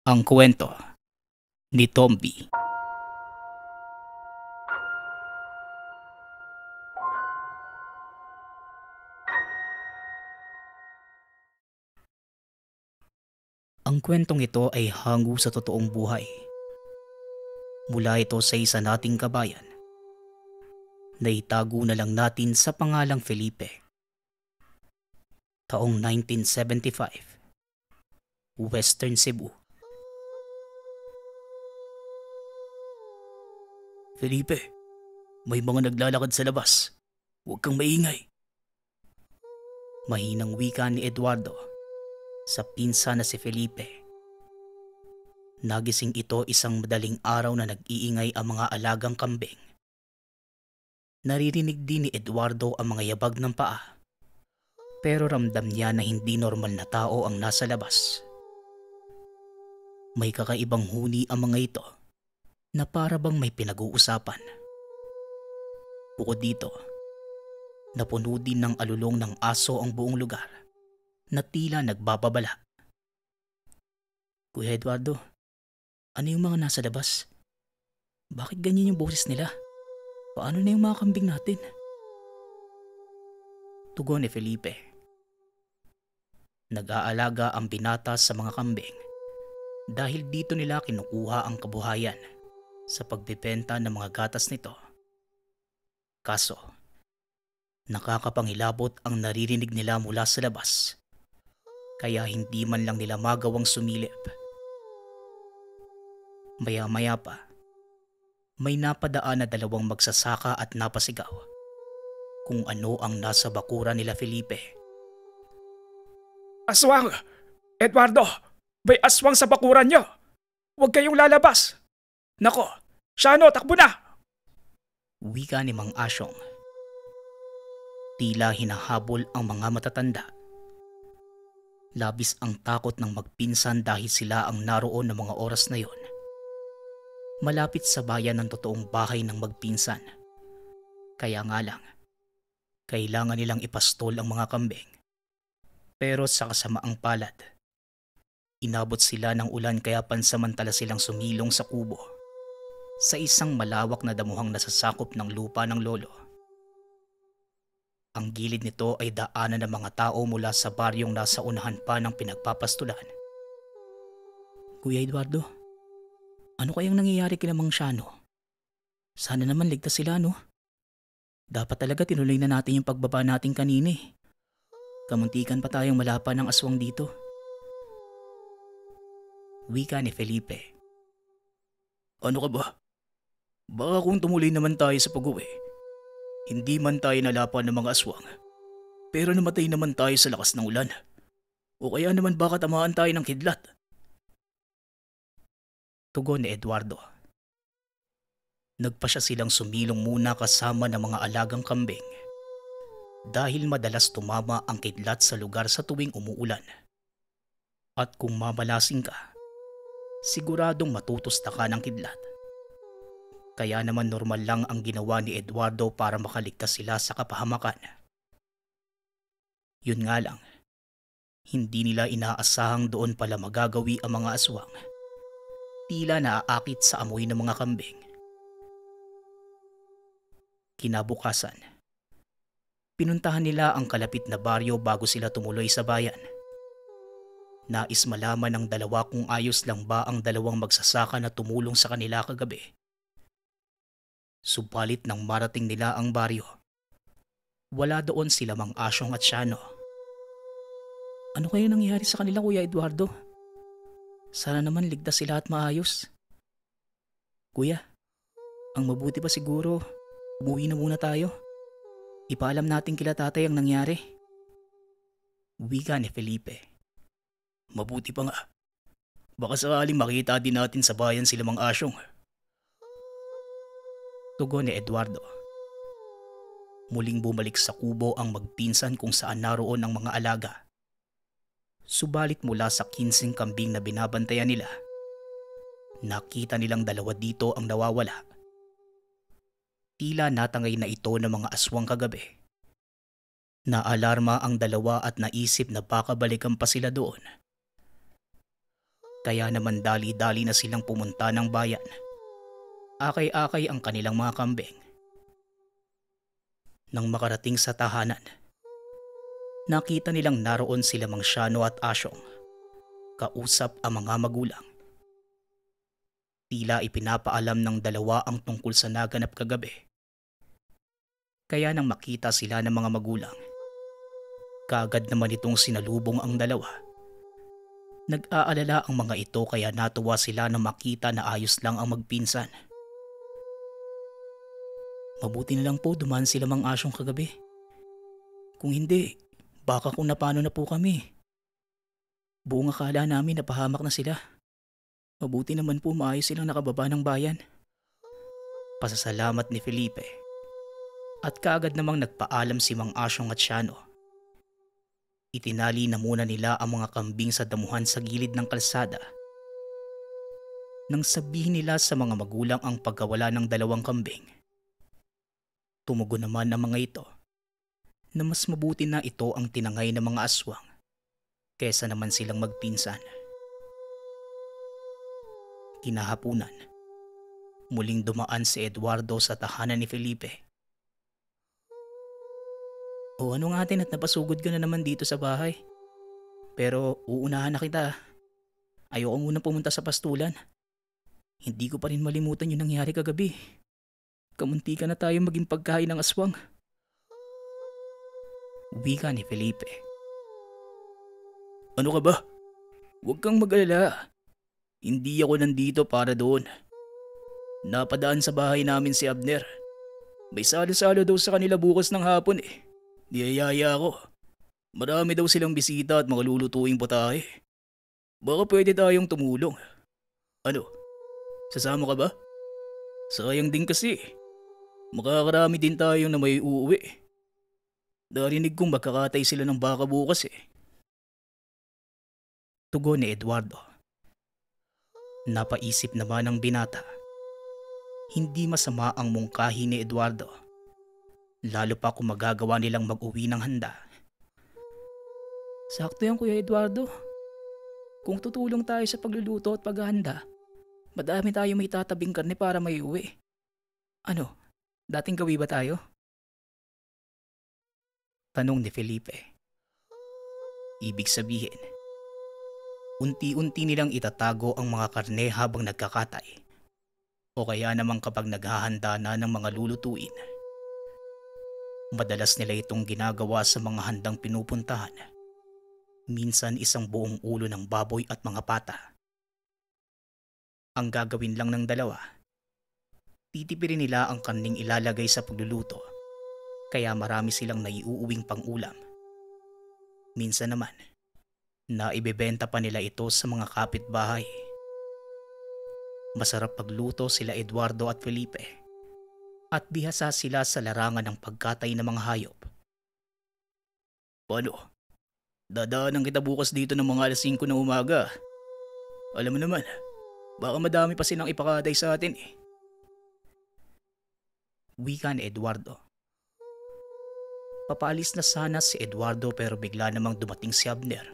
Ang kwento ni Tomby. Ang kwentong ito ay hango sa totoong buhay. Mula ito sa isa nating kabayan na itago na lang natin sa pangalang Felipe. Taong 1975, Western Cebu. Felipe, may mga naglalakad sa labas. Huwag kang maingay. Mahinang wika ni Eduardo sa pinsa na si Felipe. Nagising ito isang madaling araw na nag-iingay ang mga alagang kambing. Naririnig din ni Eduardo ang mga yabag ng paa. Pero ramdam niya na hindi normal na tao ang nasa labas. May kakaibang huni ang mga ito na para bang may pinag-uusapan. Bukod dito, napuno din ng alulong ng aso ang buong lugar na tila nagbababala. Kuya Eduardo, ano yung mga nasa labas? Bakit ganyan yung boses nila? Paano na yung mga kambing natin? Tugon ni Felipe. Nag-aalaga ang binata sa mga kambing dahil dito nila kinukuha ang kabuhayan sa pagbebenta ng mga gatas nito. Kaso, nakakapangilabot ang naririnig nila mula sa labas, kaya hindi man lang nila magawang sumilip. Maya-maya pa, may napadaan na dalawang magsasaka at napasigaw kung ano ang nasa bakuran nila Felipe. Aswang! Eduardo! May aswang sa bakuran nyo! Huwag kayong lalabas! Nako! Shano, takbo na! Wika ni Mang Asyong. Tila hinahabol ang mga matatanda. Labis ang takot ng magpinsan dahil sila ang naroon ng mga oras na yon. Malapit sa bayan ng totoong bahay ng magpinsan. Kaya nga lang, kailangan nilang ipastol ang mga kambing. Pero sa kasamaang palad, inabot sila ng ulan kaya pansamantala silang sumilong sa kubo sa isang malawak na damuhang nasasakop ng lupa ng lolo. Ang gilid nito ay daanan ng mga tao mula sa baryong nasa unahan pa ng pinagpapastulan. Kuya Eduardo, ano kayang nangyayari kina Mang Shano? Sana naman ligtas sila, no? Dapat talaga tinuloy na natin yung pagbaba natin kanina eh. Kamuntikan pa tayong malapa ng aswang dito. Wika ni Felipe. Ano ka ba? Baka kung tumuloy naman tayo sa pag-uwi, hindi man tayo nalapan ng mga aswang, pero namatay naman tayo sa lakas ng ulan. O kaya naman baka tamaan tayo ng kidlat. Tugon ni Eduardo. Nagpasya silang sumilong muna kasama ng mga alagang kambing dahil madalas tumama ang kidlat sa lugar sa tuwing umuulan. At kung mamalasing ka, siguradong matutusta ka ng kidlat. Kaya naman normal lang ang ginawa ni Eduardo para makaligtas sila sa kapahamakan. Yun nga lang, hindi nila inaasahang doon pala magagawi ang mga aswang. Tila naaakit sa amoy ng mga kambing. Kinabukasan, pinuntahan nila ang kalapit na baryo bago sila tumuloy sa bayan. Nais malaman ng dalawa kung ayos lang ba ang dalawang magsasaka na tumulong sa kanila kagabi. Subalit nang marating nila ang baryo, wala doon sila Mang Asyong at Shano. Ano kaya nangyari sa kanila, Kuya Eduardo? Sana naman ligtas sila at maayos. Kuya, ang mabuti pa siguro, umuwi na muna tayo. Ipaalam natin kila tatay ang nangyari. Wika ni Felipe. Mabuti pa nga. Baka sakaling makita din natin sa bayan sila Mang Asyong. Tugon ni Eduardo. Muling bumalik sa kubo ang magpinsan kung saan naroon ang mga alaga. Subalit mula sa 15 kambing na binabantayan nila, nakita nilang dalawa dito ang nawawala. Tila natangay na ito ng mga aswang kagabi. Naalarma ang dalawa at naisip na baka balikan pa sila doon. Kaya naman dali-dali na silang pumunta ng bayan. Akay-akay ang kanilang mga kambing. Nang makarating sa tahanan, nakita nilang naroon sila Mang Shano at Asyong, kausap ang mga magulang. Tila ipinapaalam ng dalawa ang tungkol sa naganap kagabi. Kaya nang makita sila ng mga magulang, kaagad naman itong sinalubong ang dalawa. Nag-aalala ang mga ito kaya natuwa sila na makita na ayos lang ang magpinsan. Mabuti na lang po dumaan sila Mang Asyong kagabi. Kung hindi, baka kung napano na po kami. Buong akala namin napahamak na sila. Mabuti naman po maayos silang nakababa ng bayan. Pasasalamat ni Felipe. At kaagad namang nagpaalam si Mang Asyong at Shano. Itinali na muna nila ang mga kambing sa damuhan sa gilid ng kalsada. Nang sabihin nila sa mga magulang ang pagkawala ng dalawang kambing, tumugon naman ang mga ito na mas mabuti na ito ang tinangay ng mga aswang kesa naman silang magpinsan. Kinahapunan, muling dumaan si Eduardo sa tahanan ni Felipe. O ano nga atin at napasugod ka na naman dito sa bahay. Pero uunahan na kita. Ayoko muna pumunta sa pastulan. Hindi ko pa rin malimutan yung nangyari kagabi. Kamunti ka na tayo maging pagkain ng aswang. Wika ni Felipe. Ano ka ba? Huwag kang mag-alala. Hindi ako nandito para doon. Napadaan sa bahay namin si Abner. May salo-salo daw sa kanila bukas ng hapon eh. Niyayaya ako. Marami daw silang bisita at mga lulutuing putahe. Baka pwede tayong tumulong. Ano? Sasama ka ba? Sayang din kasi. Makakarami din tayo na may uuwi. Narinig kong magkakatay sila ng baka bukas eh. Tugon ni Eduardo. Napaisip naman ng binata. Hindi masama ang mungkahi ni Eduardo. Lalo pa kung magagawa nilang mag-uwi ng handa. Sakto yan Kuya Eduardo. Kung tutulong tayo sa pagluluto at paghahanda, madami tayo may tatabing karne para may uwi. Ano, dating gawi ba tayo? Tanong ni Felipe. Ibig sabihin, unti-unti nilang itatago ang mga karne habang nagkakatay. O kaya namang kapag naghahanda na ng mga lulutuin. Madalas nila itong ginagawa sa mga handang pinupuntahan. Minsan isang buong ulo ng baboy at mga pata. Ang gagawin lang ng dalawa, titipirin nila ang karning ilalagay sa pagluluto, kaya marami silang naiuuwing pang-ulam. Minsan naman, naibebenta pa nila ito sa mga kapitbahay. Masarap pagluto sila Eduardo at Felipe. At bihasa sila sa larangan ng pagkatay ng mga hayop. Paano? Dadaanan kita bukas dito ng mga alas 5 ng umaga. Alam mo naman, baka madami pa silang ipakatay sa atin eh. Wika ni Eduardo. Papaalis na sana si Eduardo pero bigla namang dumating si Abner.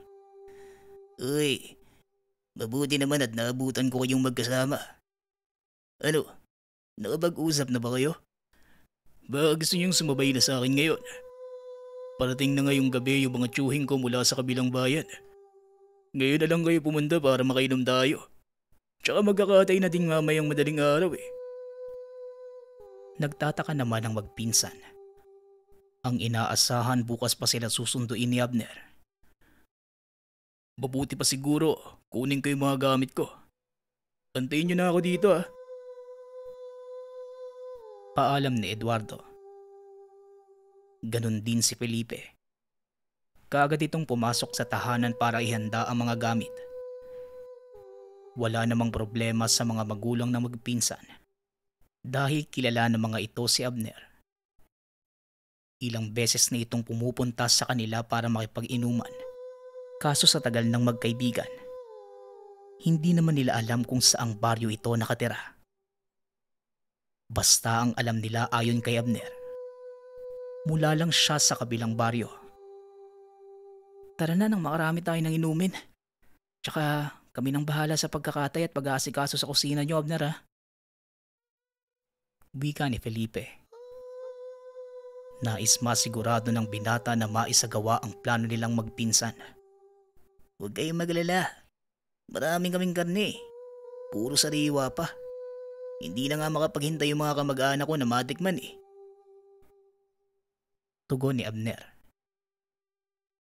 Uy, mabuti naman at naabutan ko kayong magkasama. Ano? Nakapag-usap na ba kayo? Baka gusto niyong sumabay na sa akin ngayon? Parating na ngayong gabi yung mga tsuhing ko mula sa kabilang bayan. Ngayon na lang kayo pumunta para makainom tayo. Tsaka magkakatay na din mamayang madaling araw eh. Nagtataka naman ang magpinsan. Ang inaasahan bukas pa sila susunduin ni Abner. Mabuti pa siguro kunin ko yung mga gamit ko. Antayin niyo na ako dito ah. Paalam ni Eduardo. Ganon din si Felipe. Kaagad itong pumasok sa tahanan para ihanda ang mga gamit. Wala namang problema sa mga magulang na magpinsan dahil kilala ng mga ito si Abner. Ilang beses na itong pumupunta sa kanila para makipag-inuman. Kaso sa tagal ng magkaibigan, hindi naman nila alam kung saang baryo ito nakatira. Basta ang alam nila ayon kay Abner, mula lang siya sa kabilang baryo. Tara na nang makarami tayo ng inumin. Tsaka Kami nang bahala sa pagkakatay at pag-aasikaso sa kusina niyo, Abner ha. Wika ni Felipe. Nais masigurado ng binata na maisagawa ang plano nilang magpinsan. Huwag kayong maglala. Maraming kaming karne. Puro sariwa pa. Hindi na nga makapaghintay yung mga kamag-anak ko na matikman eh. Tugon ni Abner.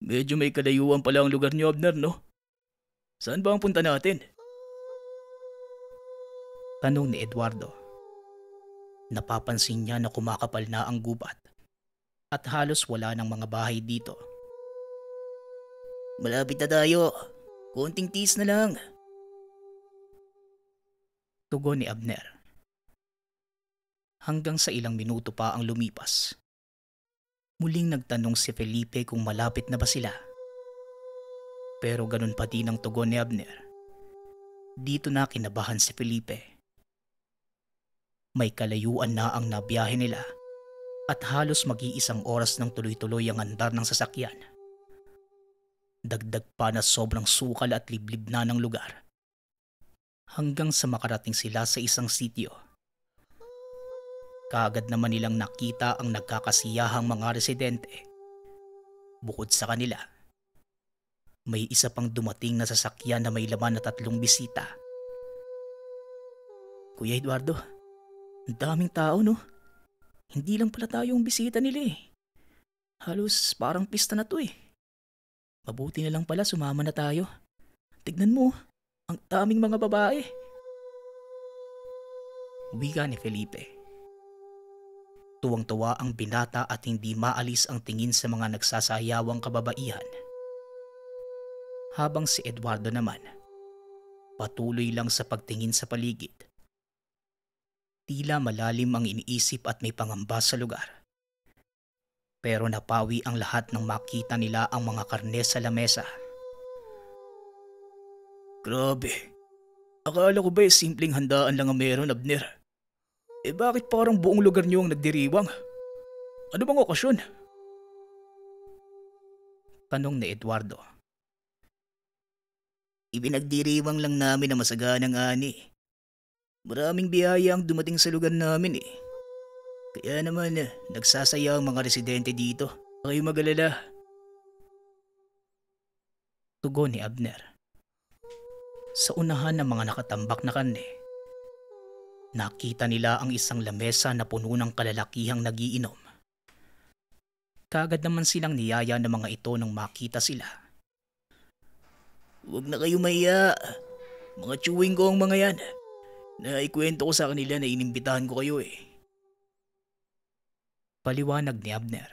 Medyo may kalayuan pala ang lugar niyo, Abner, no? Saan ba ang punta natin? Tanong ni Eduardo. Napapansin niya na kumakapal na ang gubat at halos wala ng mga bahay dito. Malapit na tayo. Konting tiis na lang. Tugon ni Abner. Hanggang sa ilang minuto pa ang lumipas. Muling nagtanong si Felipe kung malapit na ba sila. Pero ganun pa din ang tugon ni Abner. Dito na kinabahan si Felipe. May kalayuan na ang nabiyahe nila at halos mag-iisang oras ng tuloy-tuloy ang andar ng sasakyan. Dagdag pa na sobrang sukal at liblib na ng lugar. Hanggang sa makarating sila sa isang sitio. Kaagad naman nilang nakita ang nagkakasiyahang mga residente. Bukod sa kanila, may isa pang dumating na sasakyan na may laman na 3 bisita. Kuya Eduardo, ang daming tao no? Hindi lang pala tayo ang bisita nila eh. Halos parang pista na to eh. Mabuti na lang pala sumama na tayo. Tignan mo, ang daming mga babae. Wika ni Felipe. Tuwang-tuwa ang binata at hindi maalis ang tingin sa mga nagsasayawang kababaihan. Habang si Eduardo naman, patuloy lang sa pagtingin sa paligid. Tila malalim ang iniisip at may pangamba sa lugar. Pero napawi ang lahat nang makita nila ang mga karne sa lamesa. Grabe. Akala ko ba simpleng handaan lang ang meron, Abner? Bakit parang buong lugar niyo ang nagdiriwang? Ano bang okasyon? Tanong ni Eduardo. Ibinagdiriwang lang namin na masaganang ani. Maraming biyaya ang dumating sa lugar namin eh. Kaya naman nagsasaya ang mga residente dito. Huwag kayong mag-alala. Tugon ni Abner. Sa unahan ng mga nakatambak na karne, nakita nila ang isang lamesa na puno ng kalalakihang nagiinom. Kaagad naman silang niyaya ng mga ito nang makita sila. Huwag na kayo mahiya. Mga chewing ko ang mga yan. Naikwento ko sa kanila na inimbitahan ko kayo eh. Paliwanag ni Abner.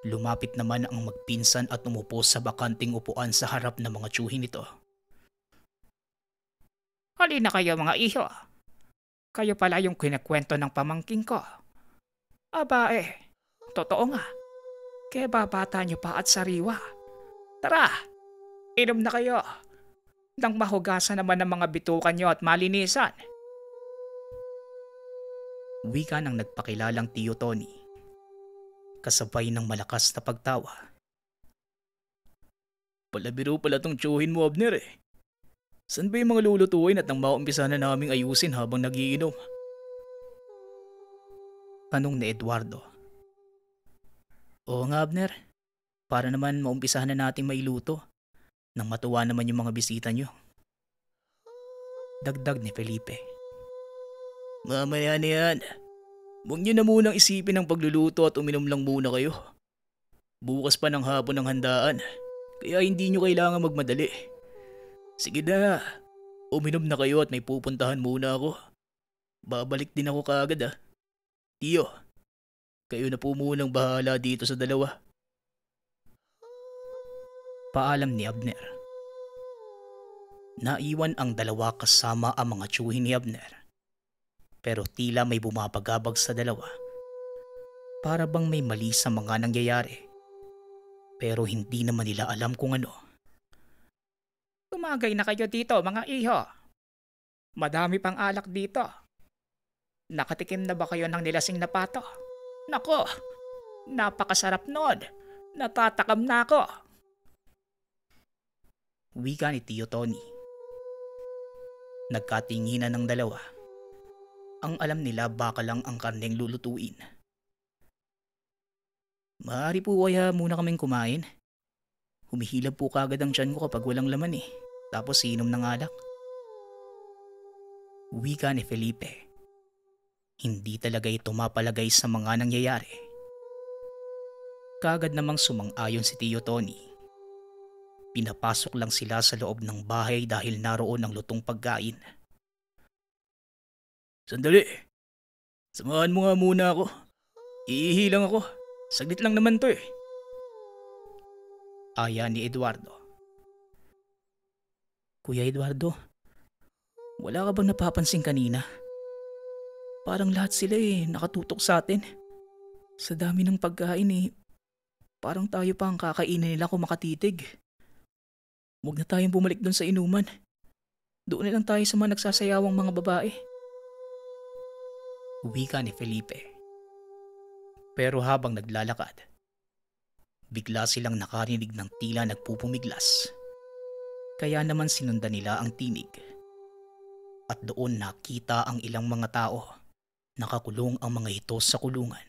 Lumapit naman ang magpinsan at umupo sa bakanting upuan sa harap ng mga tsuhin nito. Halina kayo mga iho. Kayo pala yung kinakwento ng pamangking ko. Aba totoo nga. Kaya babata niyo pa at sariwa. Tara, inom na kayo. Nang mahugasan naman ng mga bitukan niyo at malinisan. Wika ng nagpakilalang Tiyo Tony. Kasabay ng malakas na pagtawa. Palabiro pala tong tsuhin mo, Abner eh. Saan ba yung mga lulutuin at nang maumpisa na naming ayusin habang nagiinom? Tanong ni Eduardo. Oo nga, Abner. Para naman maumpisahan na nating mailuto nang matuwa naman yung mga bisita nyo. Dagdag ni Felipe. Mamaya na yan. Huwag niyo na munang isipin ang pagluluto at uminom lang muna kayo. Bukas pa ng hapon ang handaan, kaya hindi niyo kailangan magmadali. Sige na, uminom na kayo at may pupuntahan muna ako. Babalik din ako kaagad ah. Tiyo, kayo na po munang bahala dito sa dalawa. Paalam ni Abner. Naiwan ang dalawa kasama ang mga tsuhin ni Abner. Pero tila may bumabagabag sa dalawa. Para bang may mali sa mga nangyayari. Pero hindi naman nila alam kung ano. Tumagay na kayo dito mga iho. Madami pang alak dito. Nakatikim na ba kayo ng nilasing na pato? Nako, napakasarap nun. Natatakam na ako. Wika ni Tio Tony. Nagkatinginan ng dalawa. Ang alam nila baka lang ang karneng lulutuin. Maaari po kaya muna kaming kumain? Humihilab po kagad ang tiyan ko kapag walang laman eh. Tapos inom ng alak. Wika ni Felipe. Hindi talaga ito mapalagay sa mga nangyayari. Kagad namang sumang-ayon si Tio Tony. Pinapasok lang sila sa loob ng bahay dahil naroon ang lutong pagkain. Sandali. Samahan mo nga muna ako. Iihi lang ako. Saglit lang naman to eh. Aya ni Eduardo. Kuya Eduardo, wala ka bang napapansin kanina? Parang lahat sila nakatutok sa atin. Sa dami ng pagkain parang tayo pa ang kakainin nila kung makatitig. Huwag na tayong bumalik doon sa inuman. Doon na lang tayo sa mga nagsasayawang mga babae. Wika ni Felipe. Pero habang naglalakad, bigla silang nakarinig ng tila nagpupumiglas. Kaya naman sinundan nila ang tinig. At doon nakita ang ilang mga tao. Nakakulong ang mga ito sa kulungan.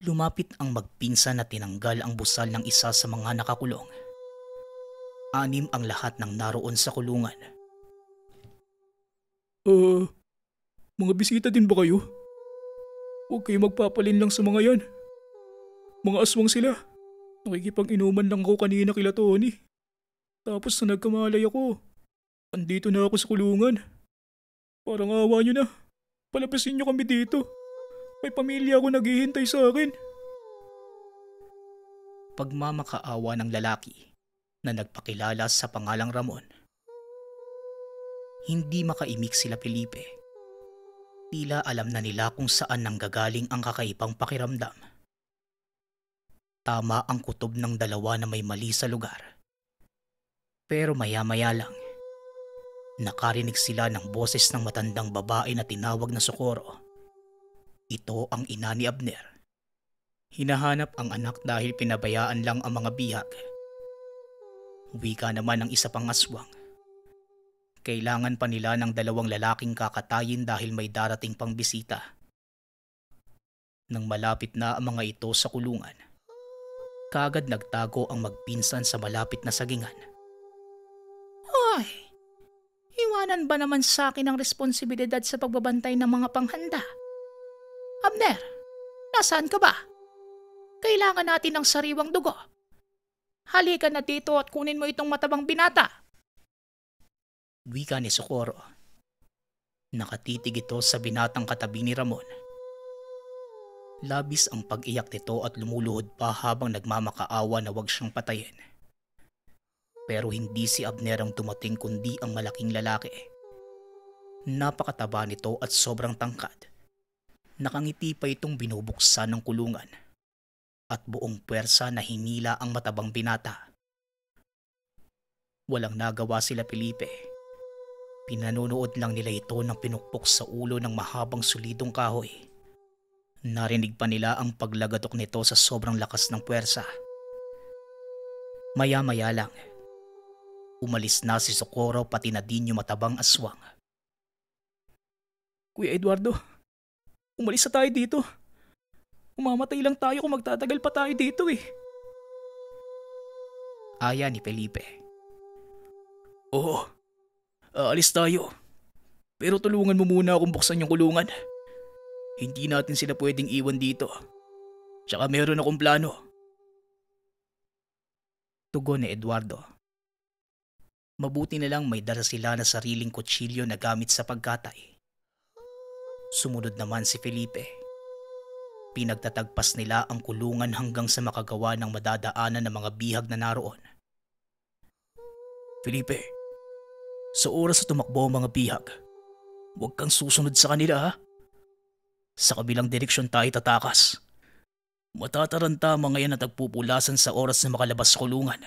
Lumapit ang magpinsan na tinanggal ang busal ng isa sa mga nakakulong. 6 ang lahat ng naroon sa kulungan. Mga bisita din ba kayo? Huwag kayo magpapalin lang sa mga yan. Mga aswang sila. Nakikipag-inuman lang ako kanina kila Tony. Tapos na nagkamalay ako. Andito na ako sa kulungan. Parang awa nyo na. Palabasin nyo kami dito. May pamilya ako naghihintay sa akin. Pagmamakaawa ng lalaki na nagpakilala sa pangalang Ramon. Hindi makaimik sila Felipe. Tila alam na nila kung saan nanggagaling ang kakaibang pakiramdam. Tama ang kutob ng dalawa na may mali sa lugar. Pero maya-maya lang, nakarinig sila ng boses ng matandang babae na tinawag na Socorro. Ito ang ina ni Abner. Hinahanap ang anak dahil pinabayaan lang ang mga bihag. Wika naman ng isa pang aswang. Kailangan pa nila ng 2 lalaking kakatayin dahil may darating pang bisita. Nang malapit na ang mga ito sa kulungan, kaagad nagtago ang magpinsan sa malapit na sagingan. Hoy! Iwanan ba naman sa akin ang responsibilidad sa pagbabantay ng mga panghanda? Abner, nasaan ka ba? Kailangan natin ng sariwang dugo. Halika na dito at kunin mo itong matabang binata. Wika ni Socorro. Nakatitig ito sa binatang katabi ni Ramon. Labis ang pag-iyak nito at lumuluhod pa habang nagmamakaawa na wag siyang patayin. Pero hindi si Abner ang dumating kundi ang malaking lalaki. Napakataba nito at sobrang tangkad. Nakangiti pa itong binubuksan ng kulungan. At buong puwersa na hinila ang matabang binata. Walang nagawa sila Felipe. Pinanonood lang nila ito ng pinukpok sa ulo ng mahabang sulidong kahoy. Narinig pa nila ang paglagatok nito sa sobrang lakas ng puwersa. Maya-maya lang, umalis na si Socorro pati na din yung matabang aswang. Kuya Eduardo, umalis na tayo dito. Umamatay lang tayo kung magtatagal pa tayo dito eh. Aya ni Felipe. Oo, aalis tayo. Pero tulungan mo muna akong buksan yung kulungan. Hindi natin sila pwedeng iwan dito. Tsaka meron akong plano. Tugon ni Eduardo. Mabuti na lang may dala sila na sariling kutsilyo na gamit sa pagkatay. Sumunod naman si Felipe. Pinagtatagpas nila ang kulungan hanggang sa makagawa ng madadaanan ng mga bihag na naroon. Felipe, sa oras na tumakbo ang mga bihag, huwag kang susunod sa kanila ha. Sa kabilang direksyon tayo tatakas. Matataranta ang mga yan at nagpupulasan sa oras na makalabas sa kulungan.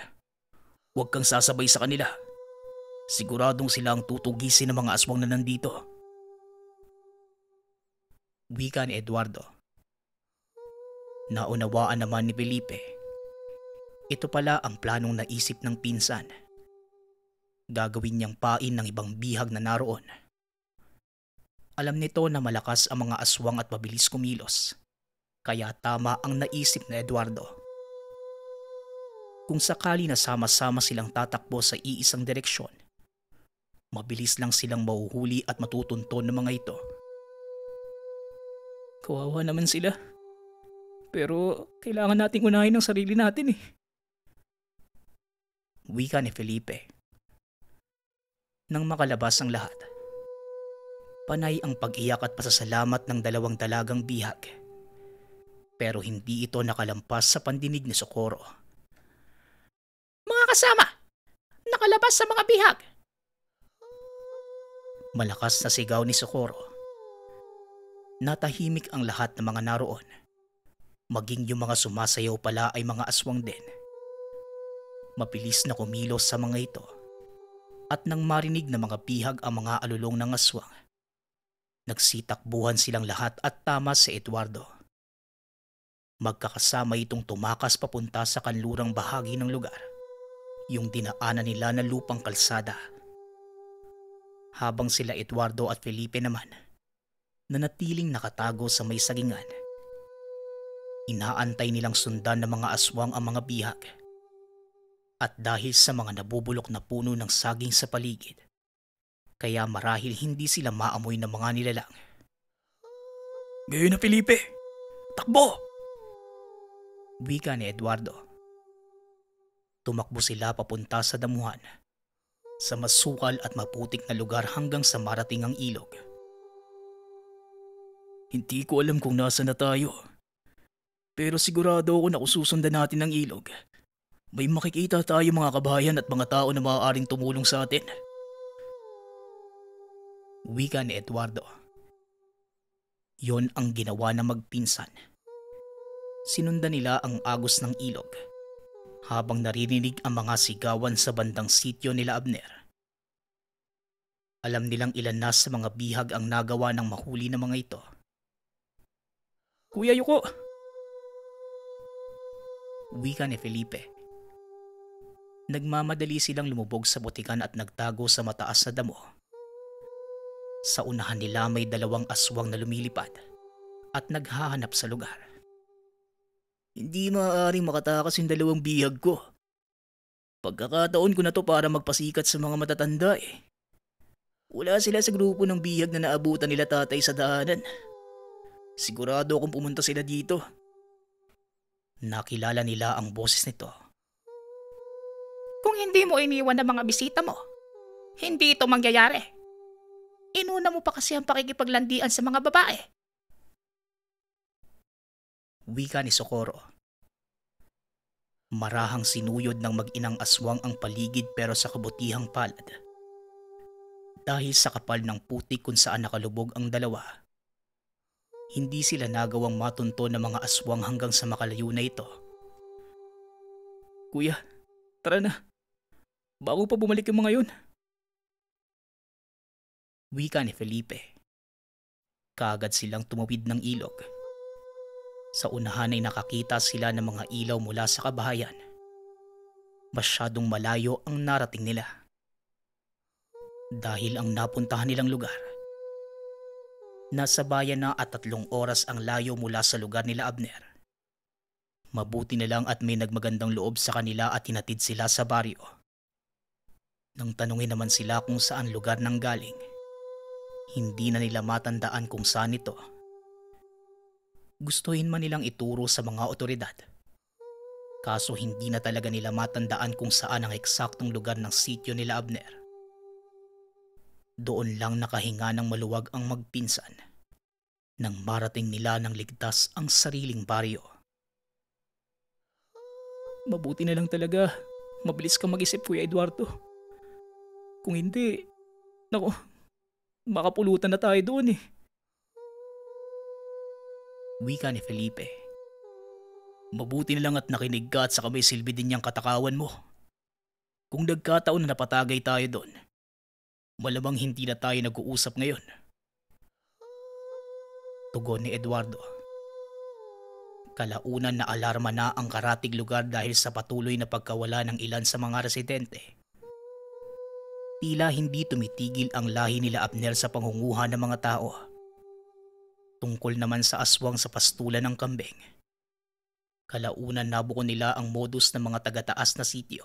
Huwag kang sasabay sa kanila. Siguradong sila ang tutugisin ng mga aswang na nandito. Wika ni Eduardo. Naunawaan naman ni Felipe. Ito pala ang planong naisip ng pinsan. Gagawin niyang pain ng ibang bihag na naroon. Alam nito na malakas ang mga aswang at mabilis kumilos, kaya tama ang naisip na Eduardo. Kung sakali na sama-sama silang tatakbo sa iisang direksyon, mabilis lang silang mahuhuli at matutunton ng mga ito. Kawawa naman sila. Pero kailangan nating unahin ang sarili natin eh. Wika ni Felipe. Nang makalabas ang lahat, panay ang pag-iyak at pasasalamat ng dalawang dalagang bihag. Pero hindi ito nakalampas sa pandinig ni Socorro. Mga kasama! Nakalabas sa mga bihag! Malakas na sigaw ni Socorro. Natahimik ang lahat ng mga naroon. Maging yung mga sumasayaw pala ay mga aswang din. Mabilis na kumilos sa mga ito. At nang marinig ng mga bihag ang mga alulong ng aswang, nagsitakbuhan silang lahat at tama si Eduardo. Magkakasama itong tumakas papunta sa kanlurang bahagi ng lugar, yung dinaanan nila na lupang kalsada. Habang sila Eduardo at Felipe naman, nanatiling nakatago sa may sagingan. Inaantay nilang sundan ng mga aswang ang mga bihag. At dahil sa mga nabubulok na puno ng saging sa paligid, kaya marahil hindi sila maamoy ng mga nilalang. Ngayon na Felipe! Takbo! Wika ni Eduardo. Tumakbo sila papunta sa damuhan, sa masukal at maputik na lugar hanggang sa marating ang ilog. Hindi ko alam kung nasa na tayo. Pero sigurado ako na kung susundan natin ang ilog, may makikita tayo mga kabayan at mga tao na maaaring tumulong sa atin. Wika ni Eduardo. Yon ang ginawa ng magpinsan. Sinundan nila ang agos ng ilog habang naririnig ang mga sigawan sa bandang sityo nila Abner. Alam nilang ilan na sa mga bihag ang nagawa ng mahuli ng mga ito. Kuya Yuko! Wika ni Felipe. Nagmamadali silang lumubog sa butikan at nagtago sa mataas na damo. Sa unahan nila may dalawang aswang na lumilipad at naghahanap sa lugar. Hindi maaaring makatakas yung dalawang bihag ko. Pagkakataon ko na to para magpasikat sa mga matatanda eh. Wala sila sa grupo ng bihag na naabutan nila tatay sa daanan. Sigurado akong pumunta sila dito. Nakilala nila ang boses nito. Kung hindi mo iniwan ang mga bisita mo, hindi ito mangyayari. Inuna mo pa kasi ang pakikipaglandian sa mga babae. Wika ni Socorro. Marahang sinuyod ng mag-inang aswang ang paligid pero sa kabutihang palad. Dahil sa kapal ng putik kung saan nakalubog ang dalawa, hindi sila nagawang matunto ng mga aswang hanggang sa makalayo na ito. Kuya, tara na. Bago pa bumalik yung mga yun. Wika ni Felipe. Kaagad silang tumawid ng ilog. Sa unahan ay nakakita sila ng mga ilaw mula sa kabahayan. Masyadong malayo ang narating nila. Dahil ang napuntahan nilang lugar, nasa bayan na at 3 oras ang layo mula sa lugar nila Abner. Mabuti na lang at may nagmagandang loob sa kanila at hinatid sila sa baryo. Nang tanungin naman sila kung saan lugar nang galing, hindi na nila matandaan kung saan ito. Gustuhin man nilang ituro sa mga otoridad. Kaso hindi na talaga nila matandaan kung saan ang eksaktong lugar ng sityo nila Abner. Doon lang nakahinga ng maluwag ang magpinsan nang marating nila ng ligtas ang sariling baryo. Mabuti na lang talaga. Mabilis kang mag-isip, Kuya Eduardo. Kung hindi, naku, makapulutan na tayo doon eh. Wika ni Felipe. Mabuti na lang at nakinig ka at saka may silbi din niyang katakawan mo. Kung nagkataon na napatagay tayo doon, malamang hindi na tayo nag-uusap ngayon. Tugon ni Eduardo. Kalaunan na alarma na ang karatig lugar dahil sa patuloy na pagkawala ng ilan sa mga residente. Tila hindi tumitigil ang lahi nila Abner sa pangunguha ng mga tao. Tungkol naman sa aswang sa pastulan ng kambing. Kalaunan nabuko nila ang modus ng mga taga-taas na sityo.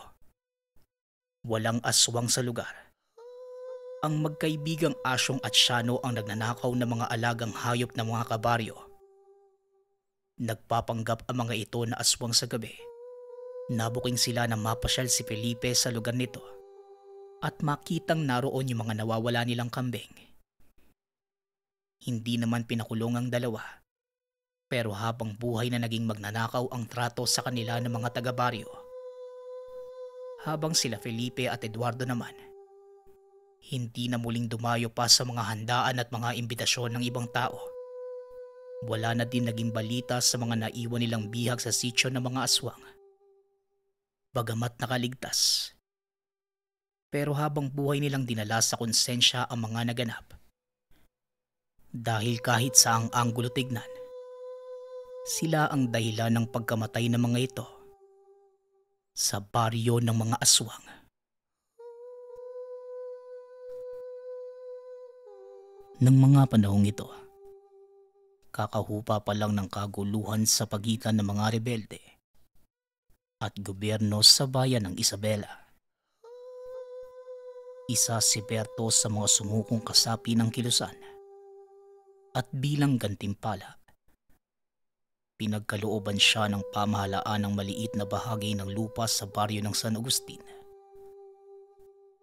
Walang aswang sa lugar. Ang magkaibigang Asyong at Shano ang nagnanakaw ng mga alagang hayop ng mga kabaryo. Nagpapanggap ang mga ito na aswang sa gabi. Nabuking sila na mapasyal si Felipe sa lugar nito at makitang naroon yung mga nawawala nilang kambing. Hindi naman pinakulong ang dalawa, pero habang buhay na naging magnanakaw ang trato sa kanila ng mga taga-baryo. Habang sila Felipe at Eduardo naman, hindi na muling dumayo pa sa mga handaan at mga imbitasyon ng ibang tao. Wala na din naging balita sa mga naiwan nilang bihag sa sityo ng mga aswang. Bagamat nakaligtas. Pero habang buhay nilang dinala sa konsensya ang mga naganap. Dahil kahit sa ang anggulo tignan, sila ang dahilan ng pagkamatay ng mga ito sa baryo ng mga aswang. Nang mga panahong ito, kakahupa pa lang ng kaguluhan sa pagitan ng mga rebelde at gobyerno sa bayan ng Isabela. Isa si Berto sa mga sumukong kasapi ng kilusan at bilang gantimpala, pinagkalooban siya ng pamahalaan ng maliit na bahagi ng lupa sa baryo ng San Agustin.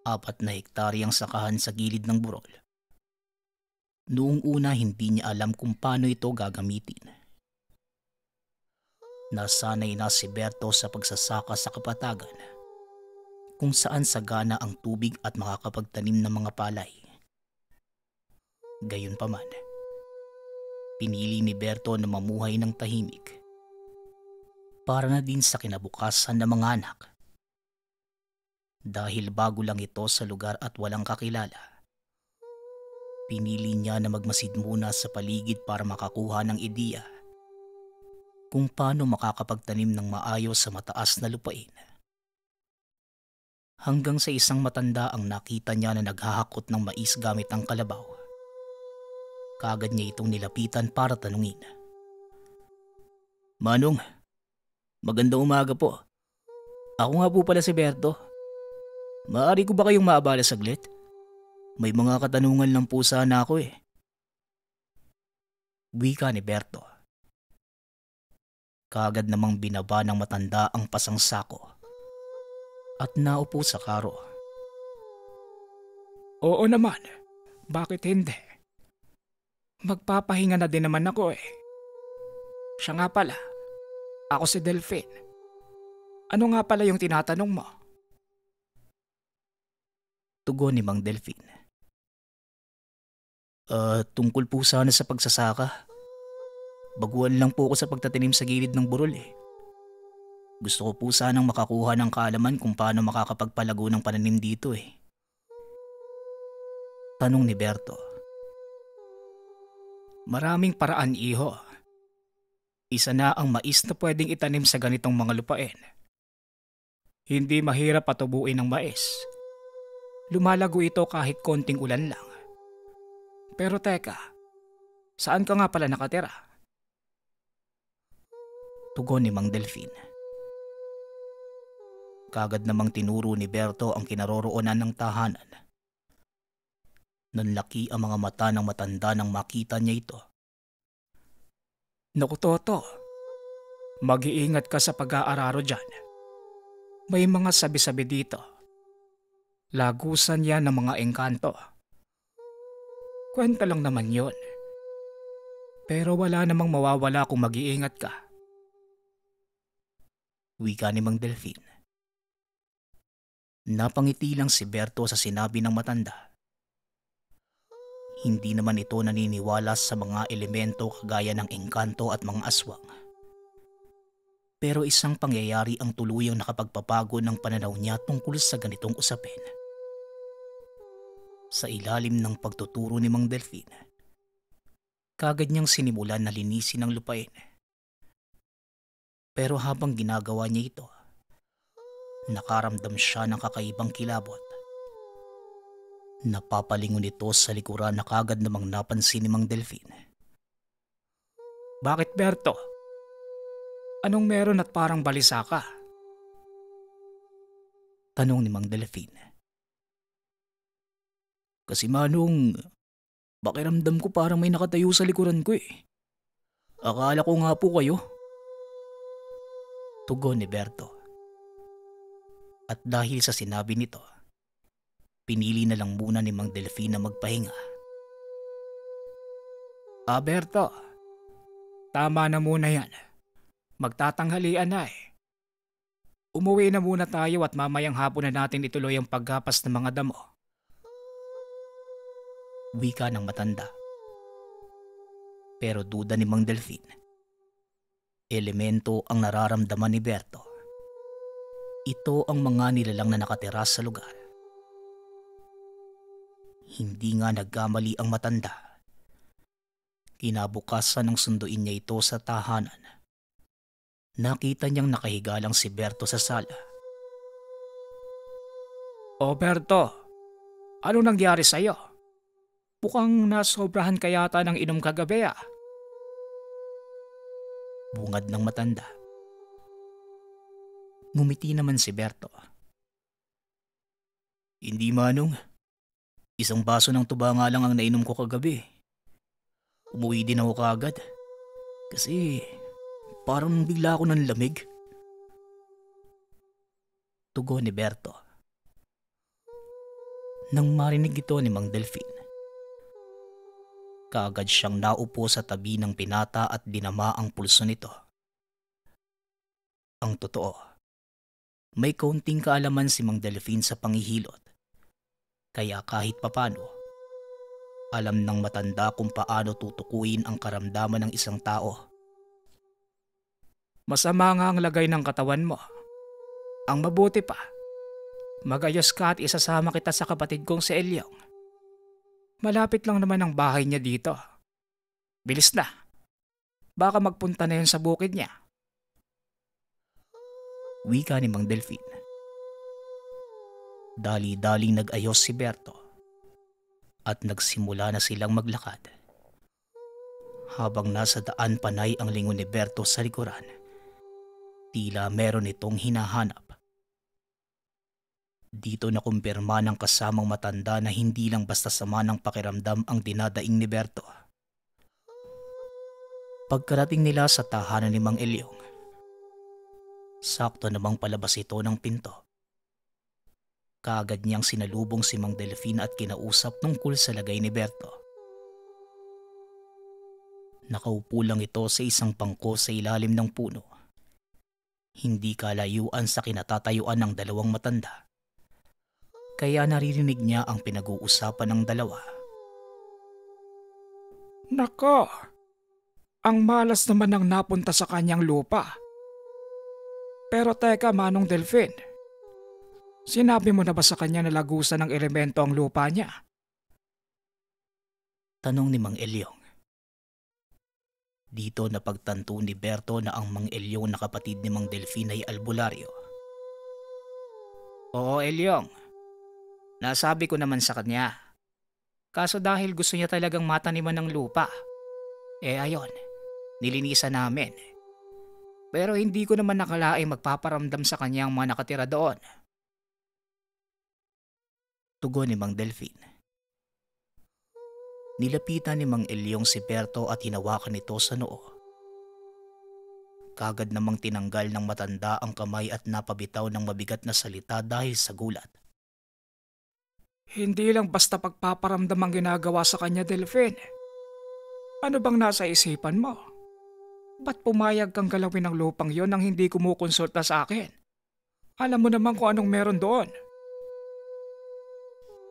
4 na hektaryang sakahan sa gilid ng burol. Noong una hindi niya alam kung paano ito gagamitin. Nasanay na si Berto sa pagsasaka sa kapatagan, kung saan sagana ang tubig at makakapagtanim ng mga palay. Gayunpaman, pinili ni Berto na mamuhay ng tahimik para na din sa kinabukasan ng mga anak. Dahil bago lang ito sa lugar at walang kakilala, pinili niya na magmasid muna sa paligid para makakuha ng ideya kung paano makakapagtanim ng maayos sa mataas na lupain. Hanggang sa isang matanda ang nakita niya na naghahakot ng mais gamit ang kalabaw. Kaagad niya itong nilapitan para tanungin. "Manong, magandang umaga po. Ako nga po pala si Berto. Maaari ko ba kayong maabala saglit? May mga katanungan lang po sana ako eh." Wika ni Berto. Kaagad namang binaba ng matanda ang pasang sako at naupo sa karo. Oo naman, bakit hindi? Magpapahinga na din naman ako eh. Siya nga pala, ako si Delphine. Ano nga pala yung tinatanong mo? Tugon ni Mang Delphine. Tungkol po sana sa pagsasaka. Baguhan lang po ako sa pagtatanim sa gilid ng burol eh. Gusto ko po sanang makakuha ng kaalaman kung paano makakapagpalago ng pananim dito eh. Tanong ni Berto. Maraming paraan, iho. Isa na ang mais na pwedeng itanim sa ganitong mga lupain. Hindi mahirap patubuin ng mais. Lumalago ito kahit konting ulan lang. Pero teka, saan ka nga pala nakatira? Tugon ni Mang Delphine. Kagad namang tinuro ni Berto ang kinaroroonan ng tahanan. Nanlaki ang mga mata ng matanda nang makita niya ito. Naku Toto, mag-iingat ka sa pag-aararo dyan. May mga sabi-sabi dito. Lagusan yan ng mga engkanto. Kwenta lang naman yon. Pero wala namang mawawala kung mag-iingat ka. Wika ni Mang Delphine. Napangiti lang si Berto sa sinabi ng matanda. Hindi naman ito naniniwala sa mga elemento kagaya ng engkanto at mga aswang. Pero isang pangyayari ang tuluyang nakapagpapago ng pananaw niya tungkol sa ganitong usapin. Sa ilalim ng pagtuturo ni Mang Delphine, kagad niyang sinimulan na linisin ang lupain. Pero habang ginagawa niya ito, nakaramdam siya ng kakaibang kilabot. Napapalingon ito sa likuran na kagad namang napansin ni Mang Delfin. Bakit, Berto? Anong meron at parang balisa ka? Tanong ni Mang Delfin. Kasi Manong, pakiramdam ko parang may nakatayo sa likuran ko eh. Akala ko nga po kayo. Tugon ni Berto. At dahil sa sinabi nito, pinili na lang muna ni Mang Delfin na magpahinga. Berto, tama na muna yan. Magtatanghalian na eh. Umuwi na muna tayo at mamayang hapon na natin ituloy ang paggapas ng mga damo. Wika ng matanda. Pero duda ni Mang Delfin. Elemento ang nararamdaman ni Berto. Ito ang mga nilalang na nakatira sa lugar. Hindi nga nagkamali ang matanda. Kinabukasan ng sunduin niya ito sa tahanan. Nakita niyang nakahiga lang si Berto sa sala. Berto, anong nangyari sa'yo? Mukhang nasobrahan ka yata ng inom kagabi ah. Bungad ng matanda. Ngumiti naman si Berto. Hindi Manong. Isang baso ng tuba nga lang ang nainom ko kagabi. Umuwi din ako kaagad. Kasi parang bigla ako ng lamig. Tugon ni Berto. Nang marinig ito ni Mang Delfin, kaagad siyang naupo sa tabi ng pinata at dinama ang pulso nito. Ang totoo, may kaunting kaalaman si Mang Delfin sa panghihilot. Kaya kahit papano, alam ng matanda kung paano tutukuyin ang karamdaman ng isang tao. Masama nga ang lagay ng katawan mo. Ang mabuti pa, magayos ka at isasama kita sa kapatid kong si Elyong. Malapit lang naman ang bahay niya dito. Bilis na. Baka magpunta na yun sa bukid niya. Wika ni Mang Delfin. Dali-daling nag-ayos si Berto at nagsimula na silang maglakad. Habang nasa daan panay ang lingon ni Berto sa likuran, tila meron itong hinahanap. Dito na kumpirma ng kasamang matanda na hindi lang basta sama ng pakiramdam ang dinadaing ni Berto. Pagkarating nila sa tahanan ni Mang Elyong, sakto namang palabas ito ng pinto. Kaagad niyang sinalubong si Mang Delfin at kinausap tungkol sa lagay ni Berto. Nakaupo lang ito sa isang pangko sa ilalim ng puno. Hindi kalayuan sa kinatatayuan ng dalawang matanda. Kaya naririnig niya ang pinag-uusapan ng dalawa. Nako, ang malas naman ang napunta sa kanyang lupa. Pero teka Manong Delfin, sinabi mo na ba sa kanya na lagusan ng elemento ang lupa niya? Tanong ni Mang Elyong. Dito napagtanto ni Berto na ang Mang Elyong na kapatid ni Mang Delfin ay albularyo. Oo Elyong, nasabi ko naman sa kanya. Kaso dahil gusto niya talagang mataniman ng lupa, ayon, nilinisan namin. Pero hindi ko naman nakalaing magpaparamdam sa kanya ang mga nakatira doon. Tugon ni Mang Delfin. Nilapitan ni Mang Elyong si Berto at hinawakan ito sa noo. Kagad namang tinanggal ng matanda ang kamay at napabitaw ng mabigat na salita dahil sa gulat. Hindi lang basta pagpaparamdam ang ginagawa sa kanya, Delfin. Ano bang nasa isipan mo? Ba't pumayag kang galawin ang lupang yon nang hindi kumukonsulta sa akin? Alam mo naman kung anong meron doon.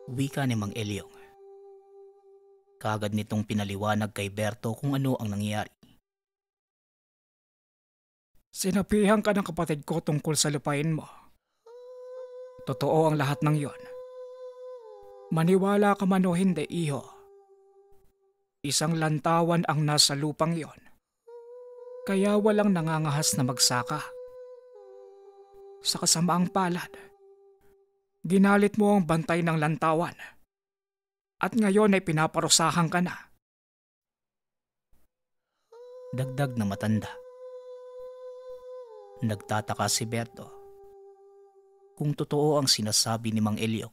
Wika ni Mang Elyong. Kagad nitong pinaliwanag kay Berto kung ano ang nangyari. Sinabihan ka ng kapatid ko tungkol sa lupain mo. Totoo ang lahat ng yon. Maniwala ka man o hindi, iho. Isang lantawan ang nasa lupang yon. Kaya walang nangangahas na magsaka. Sa kasamaang palad, ginalit mo ang bantay ng lantawan at ngayon ay pinaparusahan ka na. Dagdag na matanda. Nagtataka si Berto kung totoo ang sinasabi ni Mang Elyong.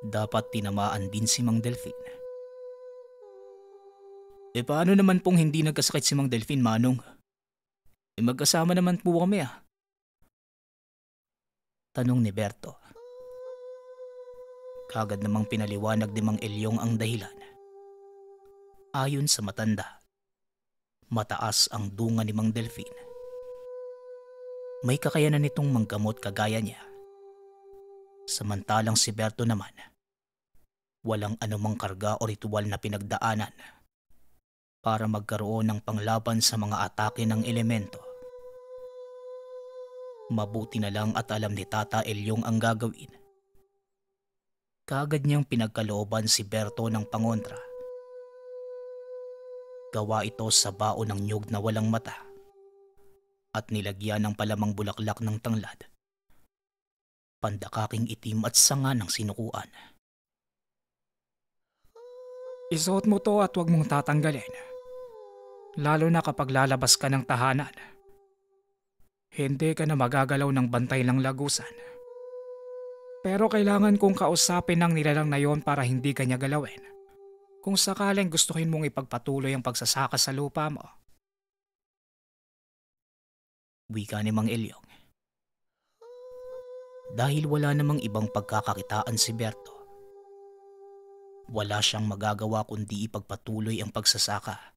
Dapat tinamaan din si Mang Delfin. Paano naman pong hindi nagkasakit si Mang Delfin, Manong? Magkasama naman po kami ah. Tanong ni Berto. Kagad namang pinaliwanag ni Mang Elyong ang dahilan. Ayon sa matanda, mataas ang dunga ni Mang Delfin. May kakayanan nitong manggamot kagaya niya. Samantalang si Berto naman, walang anumang karga o ritual na pinagdaanan para magkaroon ng panglaban sa mga atake ng elemento. Mabuti na lang at alam ni Tata Elyong ang gagawin. Kaagad niyang pinagkalooban si Berto ng pangontra. Gawa ito sa baon ng niyog na walang mata at nilagyan ng palamang bulaklak ng tanglad, pandakaking itim at sanga ng sinukuan. Isuot mo to at huwag mong tatanggalin. Lalo na kapag lalabas ka ng tahanan. Hindi ka na magagalaw ng bantay ng lagusan. Pero kailangan kong kausapin ng nilalang na yon para hindi ka niya galawin. Kung sakaling gustuhin mong ipagpatuloy ang pagsasaka sa lupa mo. Wika ni Mang Elyong. Dahil wala namang ibang pagkakakitaan si Berto, wala siyang magagawa kundi ipagpatuloy ang pagsasaka.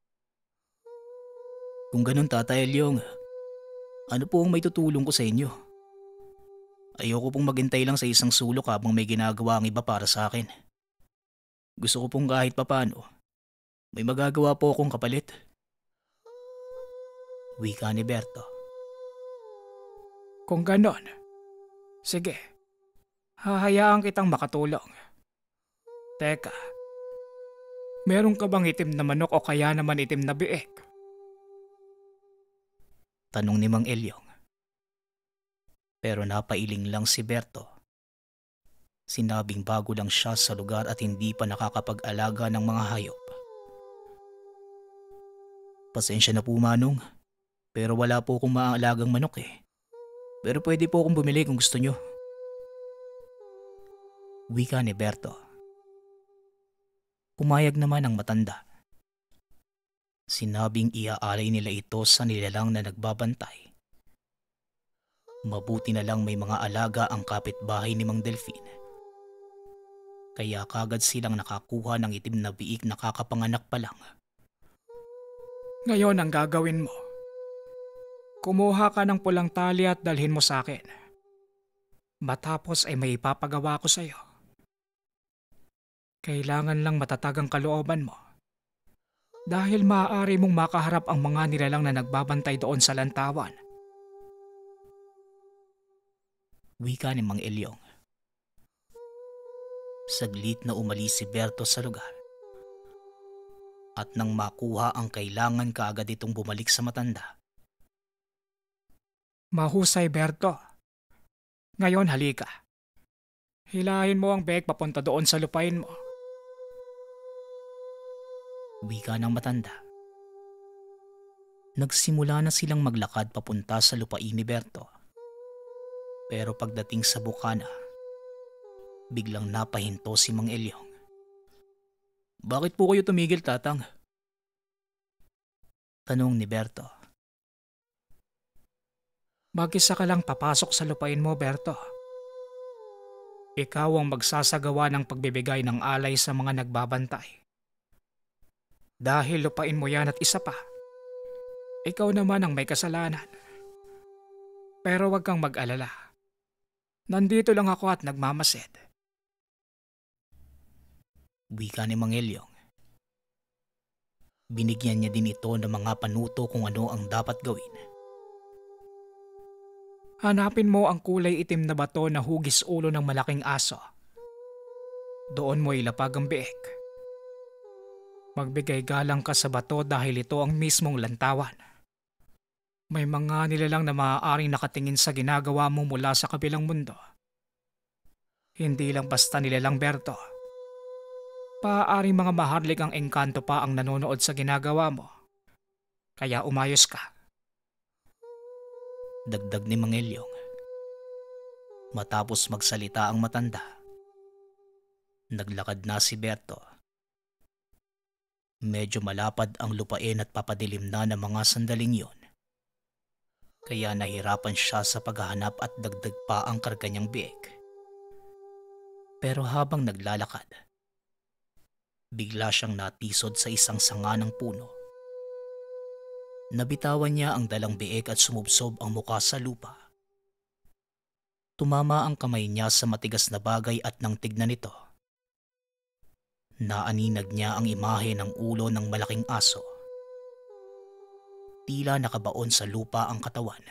Kung ganun, Tata Elyong, ano po ang may tutulong ko sa inyo? Ayoko pong maghintay lang sa isang sulok habang may ginagawa ang iba para sa akin. Gusto ko pong kahit papano, may magagawa po akong kapalit. Wika ni Berto. Kung ganon, sige, hahayaan kitang makatulong. Teka, meron ka bang itim na manok o kaya naman itim na biik? Tanong ni Mang Elyong. Pero napailing lang si Berto. Sinabing bago lang siya sa lugar at hindi pa nakakapag-alaga ng mga hayop. Pasensya na po, Manong, pero wala po akong maaalagang manok eh. Pero pwede po akong bumili kung gusto nyo. Wika ni Berto. Pumayag naman ang matanda. Sinabing iaalay nila ito sa nilalang na nagbabantay. Mabuti na lang may mga alaga ang kapitbahay ni Mang Delfin. Kaya kagad silang nakakuha ng itim na biik na kakapanganak pa lang. Ngayon ang gagawin mo. Kumuha ka ng pulang tali at dalhin mo sa akin. Matapos ay may ipapagawa ko sa iyo. Kailangan lang matatag ang kalooban mo. Dahil maaari mong makaharap ang mga nilalang na nagbabantay doon sa lantawan. Wika ni Mang Elyong. Saglit na umalis si Berto sa lugar. At nang makuha ang kailangan, kaagad itong bumalik sa matanda. Mahusay, Berto. Ngayon halika. Hilahin mo ang bag papunta doon sa lupain mo. Wika ng matanda. Nagsimula na silang maglakad papunta sa lupain ni Berto. Pero pagdating sa bukana, biglang napahinto si Mang Elyong. Bakit po kayo tumigil, Tatang? Tanong ni Berto. Mag-isa ka lang papasok sa lupain mo, Berto. Ikaw ang magsasagawa ng pagbibigay ng alay sa mga nagbabantay. Dahil lupain mo yan at isa pa, ikaw naman ang may kasalanan. Pero wag kang mag-alala. Nandito lang ako at nagmamasid. Wika ni Mang Elyong. Binigyan niya din ito ng mga panuto kung ano ang dapat gawin. Hanapin mo ang kulay itim na bato na hugis ulo ng malaking aso. Doon mo ilapag ang biik. Magbigay galang ka sa bato dahil ito ang mismong lantawan. May mga nilalang na maaaring nakatingin sa ginagawa mo mula sa kabilang mundo. Hindi lang basta nilalang, Berto. Paaaring mga maharlik ang engkanto pa ang nanonood sa ginagawa mo. Kaya umayos ka. Dagdag ni Mang Elyong. Matapos magsalita ang matanda, naglakad na si Berto. Medyo malapad ang lupain at papadilim na ng mga sandaling yon. Kaya nahirapan siya sa paghahanap at dagdag pa ang karga niyang biig. Pero habang naglalakad, bigla siyang natisod sa isang sanga ng puno. Nabitawan niya ang dalang biig at sumubsob ang muka sa lupa. Tumama ang kamay niya sa matigas na bagay at nang tignan ito, naaninag niya ang imahe ng ulo ng malaking aso. Tila nakabaon sa lupa ang katawan.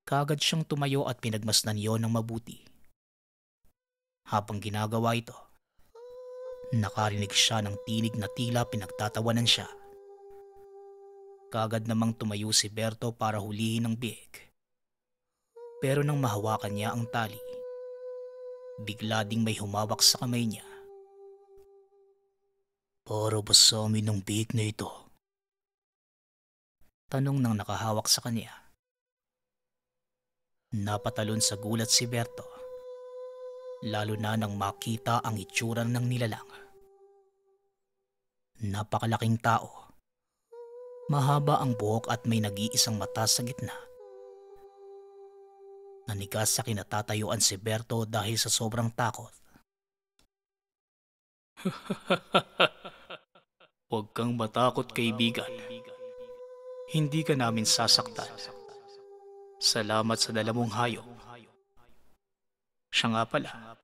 Kaagad siyang tumayo at pinagmasdan yon ng mabuti. Habang ginagawa ito, nakarinig siya ng tinig na tila pinagtatawanan siya. Kaagad namang tumayo si Berto para hulihin ang biig. Pero nang mahawakan niya ang tali, bigla ding may humawak sa kamay niya. "Para ba sa amin ang biig na ito?" Tanong ng nakahawak sa kanya. Napatalon sa gulat si Berto, lalo na nang makita ang itsura ng nilalang. Napakalaking tao. Mahaba ang buhok at may nag-iisang mata sa gitna. Nanigas sa kinatatayuan si Berto dahil sa sobrang takot. Huwag kang matakot, kaibigan. Hindi ka namin sasaktan. Salamat sa dala mong hayop. Siya nga pala,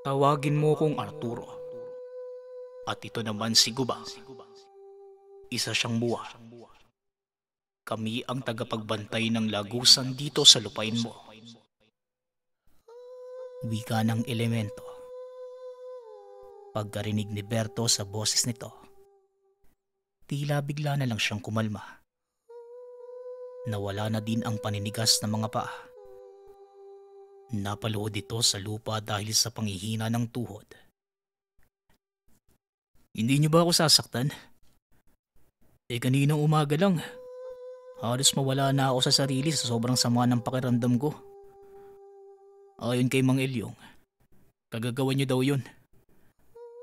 tawagin mo kong Arturo. At ito naman si Gubang. Isa siyang buwa. Kami ang tagapagbantay ng lagusan dito sa lupain mo. Wika ng elemento. Pagkarinig ni Berto sa boses nito, tila bigla na lang siyang kumalma. Nawala na din ang paninigas ng mga paa. Napaluhod ito sa lupa dahil sa panghihina ng tuhod. Hindi niyo ba ako sasaktan? Kaninang umaga lang, halos mawala na ako sa sarili sa sobrang sama ng pakiramdam ko. Ayon kay Mang Elyong, kagagawa niyo daw yun.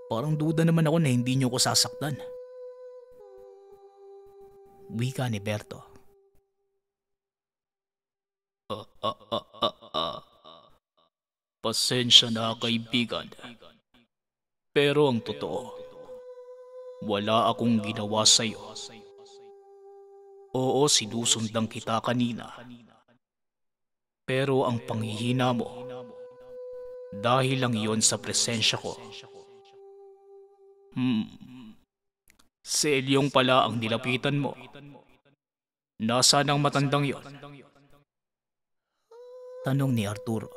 Parang duda naman ako na hindi niyo ko sasaktan. Wika ni Berto. Pasensya na, kaibigan. Pero ang totoo, wala akong ginawa sa'yo. Oo, sinusundan kita kanina. Pero ang panghihina mo, dahil lang yon sa presensya ko. Si Elyong pala ang nilapitan mo. Nasaan ang matandang yon? Tanong ni Arturo.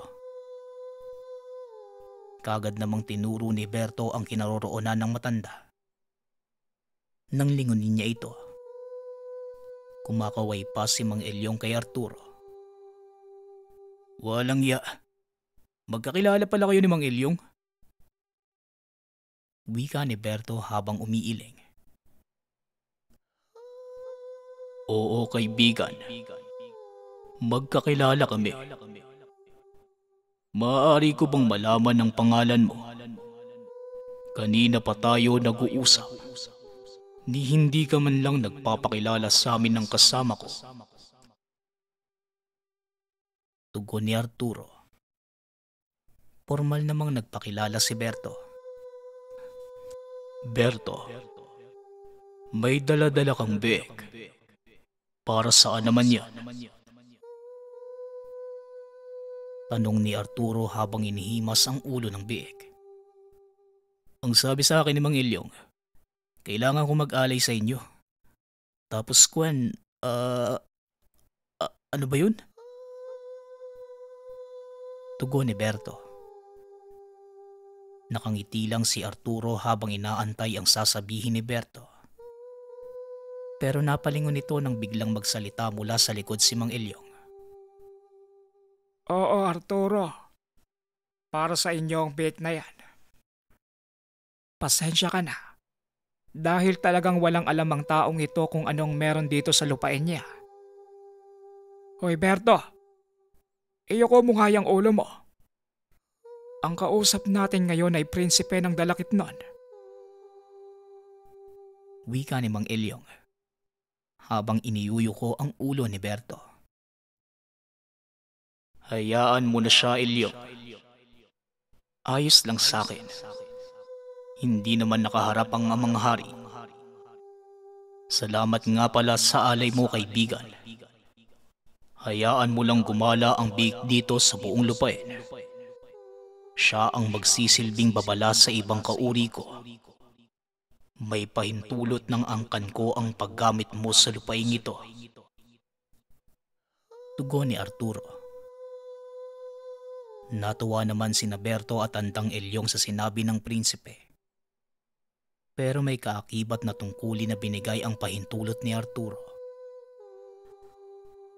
Kagad namang tinuro ni Berto ang kinaroroonan ng matanda. Nang lingunin niya ito, kumakaway pa si Mang Elyong kay Arturo. Walang ya. Magkakilala pala kayo ni Mang Elyong? Wika ni Berto habang umiiling. Oo, kaibigan. Magkakilala kami. Maaari ko bang malaman ang pangalan mo? Kanina pa tayo nag-uusap. Ni hindi ka man lang nagpapakilala sa amin ng kasama ko. Tugon ni Arturo. Formal namang nagpakilala si Berto. Berto, may dala-dala kang biig. Para saan naman yan? Tanong ni Arturo habang inihimas ang ulo ng biig. Ang sabi sa akin ni Mang Elyong, kailangan ko mag-alay sa inyo. Tapos Kwan, ano ba yun? Tugon ni Berto. Nakangiti lang si Arturo habang inaantay ang sasabihin ni Berto. Pero napalingon ito nang biglang magsalita mula sa likod si Mang Elyong. Oo, Arturo. Para sa inyo ang bake na yan. Pasensya ka na. Dahil talagang walang alam ang taong ito kung anong meron dito sa lupain niya. Hoy Berto, iyoko mo nga yung ulo mo. Ang kausap natin ngayon ay prinsipe ng Dalakitnon. Wika ni Mang Elyong habang iniyuyo ko ang ulo ni Berto. Hayaan mo na siya, Elyong. Ayos lang sa akin. Hindi naman nakaharap ang amang hari. Salamat nga pala sa alay mo, kaibigan. Hayaan mo lang gumala ang big dito sa buong lupain. Siya ang magsisilbing babala sa ibang kauri ko. May pahintulot ng angkan ko ang paggamit mo sa lupain ito. Tugon ni Arturo. Natuwa naman si Berto at Tandang Elyong sa sinabi ng prinsipe. Pero may kaakibat na tungkulin na binigay ang pahintulot ni Arturo.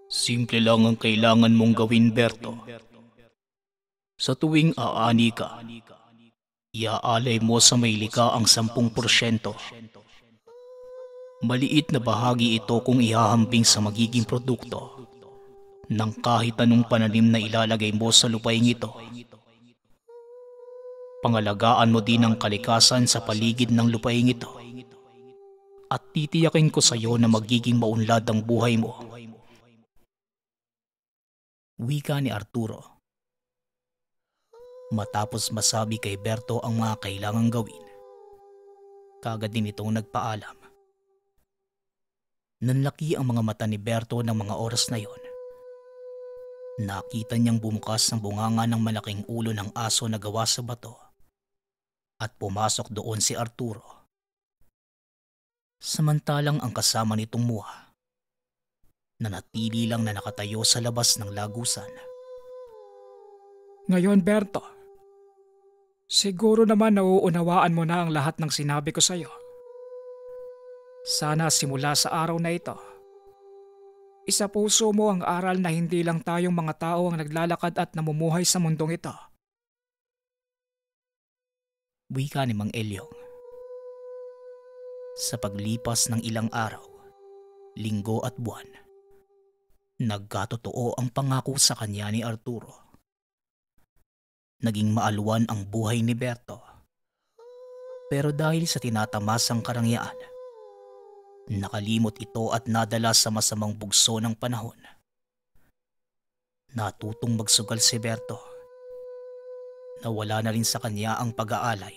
Simple lang ang kailangan mong gawin, Berto. Sa tuwing aani ka, iaalay mo sa maylika ang 10%. Maliit na bahagi ito kung ihahambing sa magiging produkto ng kahit anong pananim na ilalagay mo sa lupain ito. Pangalagaan mo din ang kalikasan sa paligid ng lupain ito at titiyakin ko sa iyo na magiging maunlad ang buhay mo. Wika ni Arturo. Matapos masabi kay Berto ang mga kailangang gawin, kagad din itong nagpaalam. Nanlaki ang mga mata ni Berto ng mga oras na yon. Nakita niyang bumukas ang bunganga ng malaking ulo ng aso na gawa sa bato at pumasok doon si Arturo. Samantalang ang kasama nitong Muha, nanatili lang na nakatayo sa labas ng lagusan. Ngayon Berto, siguro naman nauunawaan mo na ang lahat ng sinabi ko sa iyo. Sana simula sa araw na ito, isa puso mo ang aral na hindi lang tayong mga tao ang naglalakad at namumuhay sa mundong ito. Wika ni Mang Elyong. Sa paglipas ng ilang araw, linggo at buwan, nagkatotoo ang pangako sa kanya ni Arturo. Naging maalwan ang buhay ni Berto. Pero dahil sa tinatamasang karangyaan, nakalimot ito at nadala sa masamang bugso ng panahon. Natutong magsugal si Berto. Nawala na rin sa kanya ang pag-aalay.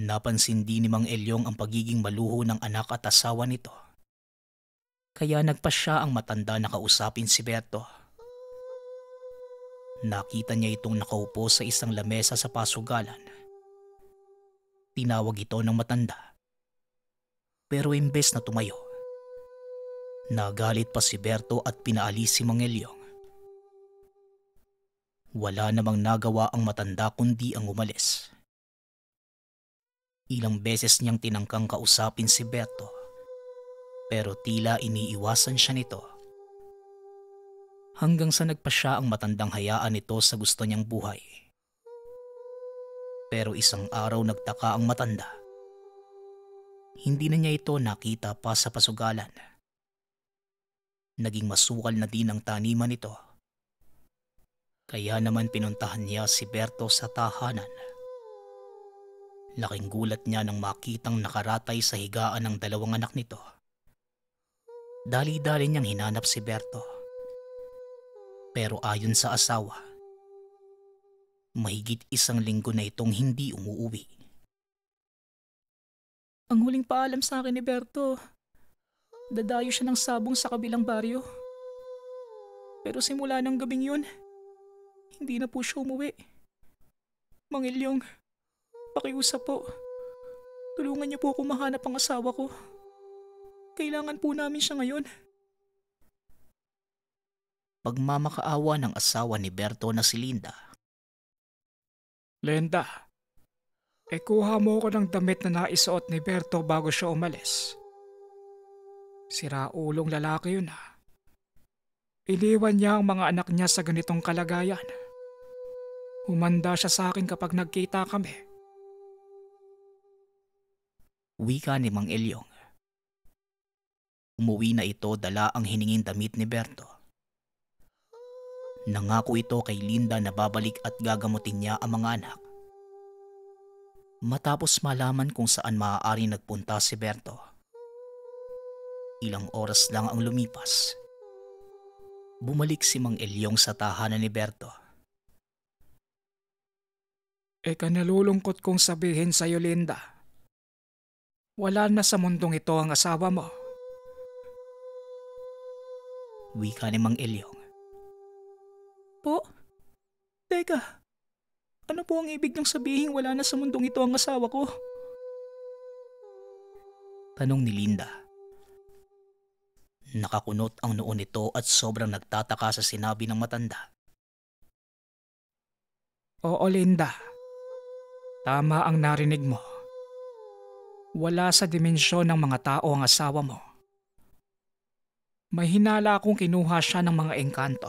Napansin din ni Mang Elyong ang pagiging maluho ng anak at asawa nito. Kaya nagpa siya ang matanda na kausapin si Berto. Nakita niya itong nakaupo sa isang lamesa sa pasugalan. Tinawag ito ng matanda. Pero imbes na tumayo, nagalit pa si Berto at pinaalis si Mang Elyong. Wala namang nagawa ang matanda kundi ang umalis. Ilang beses niyang tinangkang kausapin si Berto, pero tila iniiwasan siya nito. Hanggang sa nagpa siya ang matandang hayaan ito sa gusto niyang buhay. Pero isang araw nagtaka ang matanda. Hindi na niya ito nakita pa sa pasugalan. Naging masukal na din ang taniman nito. Kaya naman pinuntahan niya si Berto sa tahanan. Laking gulat niya nang makitang nakaratay sa higaan ng dalawang anak nito. Dali-dali niyang hinanap si Berto. Pero ayon sa asawa, mahigit 1 linggo na itong hindi umuuwi. Ang huling paalam sa akin ni Berto, dadayo siya ng sabong sa kabilang baryo. Pero simula ng gabing yun, hindi na po siya umuwi. Mang Elyong, pakiusap po. Tulungan niyo po ako mahanap ang asawa ko. Kailangan po namin siya ngayon. Pagmamakaawa ng asawa ni Berto na si Linda, Linda, kuha mo ko ng damit na naisuot ni Berto bago siya umalis. Siraulong lalaki yun ha. Iniwan niya ang mga anak niya sa ganitong kalagayan. Humanda siya sa akin kapag nagkita kami. Wika ni Mang Elyong. Umuwi na ito dala ang hiningin damit ni Berto. Nangako ito kay Linda na babalik at gagamutin niya ang mga anak. Matapos malaman kung saan maaari nagpunta si Berto, ilang oras lang ang lumipas. Bumalik si Mang Elyong sa tahanan ni Berto. Nalulungkot kong sabihin sa'yo, Linda. Wala na sa mundong ito ang asawa mo. Wika ni Mang Elyong. Po? Teka, ano po ang ibig niyang sabihin wala na sa mundong ito ang asawa ko? Tanong ni Linda. Nakakunot ang noo nito at sobrang nagtataka sa sinabi ng matanda. Oo, Linda. Tama ang narinig mo. Wala sa dimensyon ng mga tao ang asawa mo. May hinala akong kinuha siya ng mga engkanto.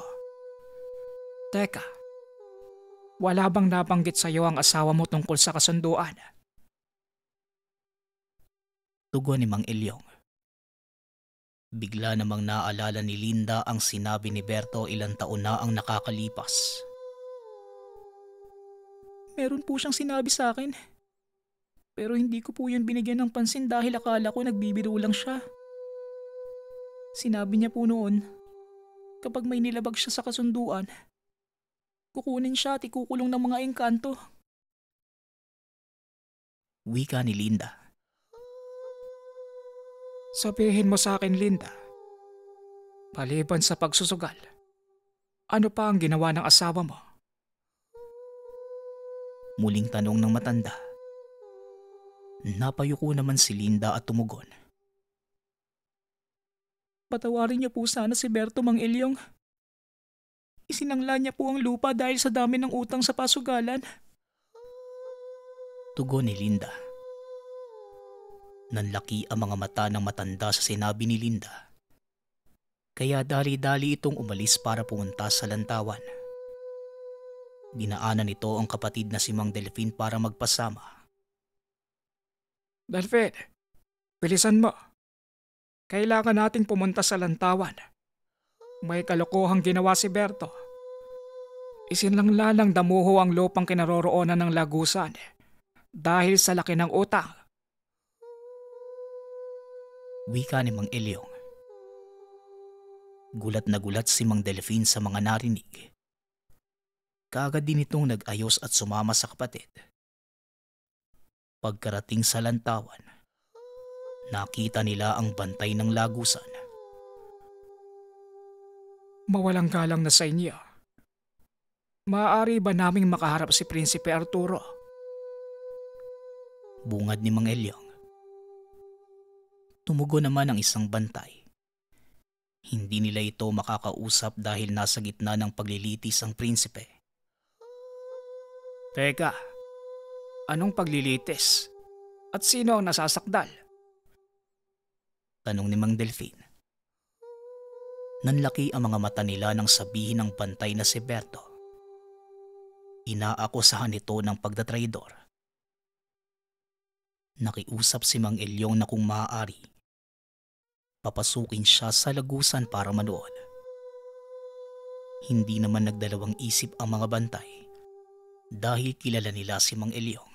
Teka, wala bang nabanggit sa iyo ang asawa mo tungkol sa kasunduan? Tugon ni Mang Elyong. Bigla namang naalala ni Linda ang sinabi ni Berto ilang taon na ang nakakalipas. Meron po siyang sinabi sa akin. Pero hindi ko po yun binigyan ng pansin dahil akala ko nagbibiro lang siya. Sinabi niya po noon, kapag may nilabag siya sa kasunduan, kukunin siya at ikukulong ng mga engkanto. Wika ni Linda. Sabihin mo sa akin, Linda, paliban sa pagsusugal, ano pa ang ginawa ng asawa mo? Muling tanong ng matanda. Napayuko naman si Linda at tumugon. Patawarin niyo po sana si Berto, Mang Elyong. Isinangla niya po ang lupa dahil sa dami ng utang sa pasugalan. Tugon ni Linda. Nanlaki ang mga mata ng matanda sa sinabi ni Linda. Kaya dali-dali itong umalis para pumunta sa lantawan. Dinaanan nito ang kapatid na si Mang Delfin para magpasama. Delfin, bilisan mo. Kailangan nating pumunta sa lantawan. May kalokohang ginawa si Berto. Isinangla ng damuho ang lupang kinaroroonan ng Lagusan dahil sa laki ng utang. Wika ni Mang Elyong. Gulat na gulat si Mang Delfin sa mga narinig. Kaagad din itong nag-ayos at sumama sa kapatid. Pagkarating sa lantawan, nakita nila ang bantay ng Lagusan. Mawalang galang na sa inyo. Maaari ba naming makaharap si Prinsipe Arturo? Bungad ni Mang Elyong. Tumugon naman ang isang bantay. Hindi nila ito makakausap dahil nasa gitna ng paglilitis ang prinsipe. Teka, anong paglilitis? At sino ang nasasakdal? Tanong ni Mang Delfin. Nanlaki ang mga mata nila nang sabihin ng bantay na si Berto. Inaakusahan nito ng pagdatraidor. Nakiusap si Mang Elyong na kung maaari, papasukin siya sa Lagusan para manood. Hindi naman nagdalawang isip ang mga bantay dahil kilala nila si Mang Elyong.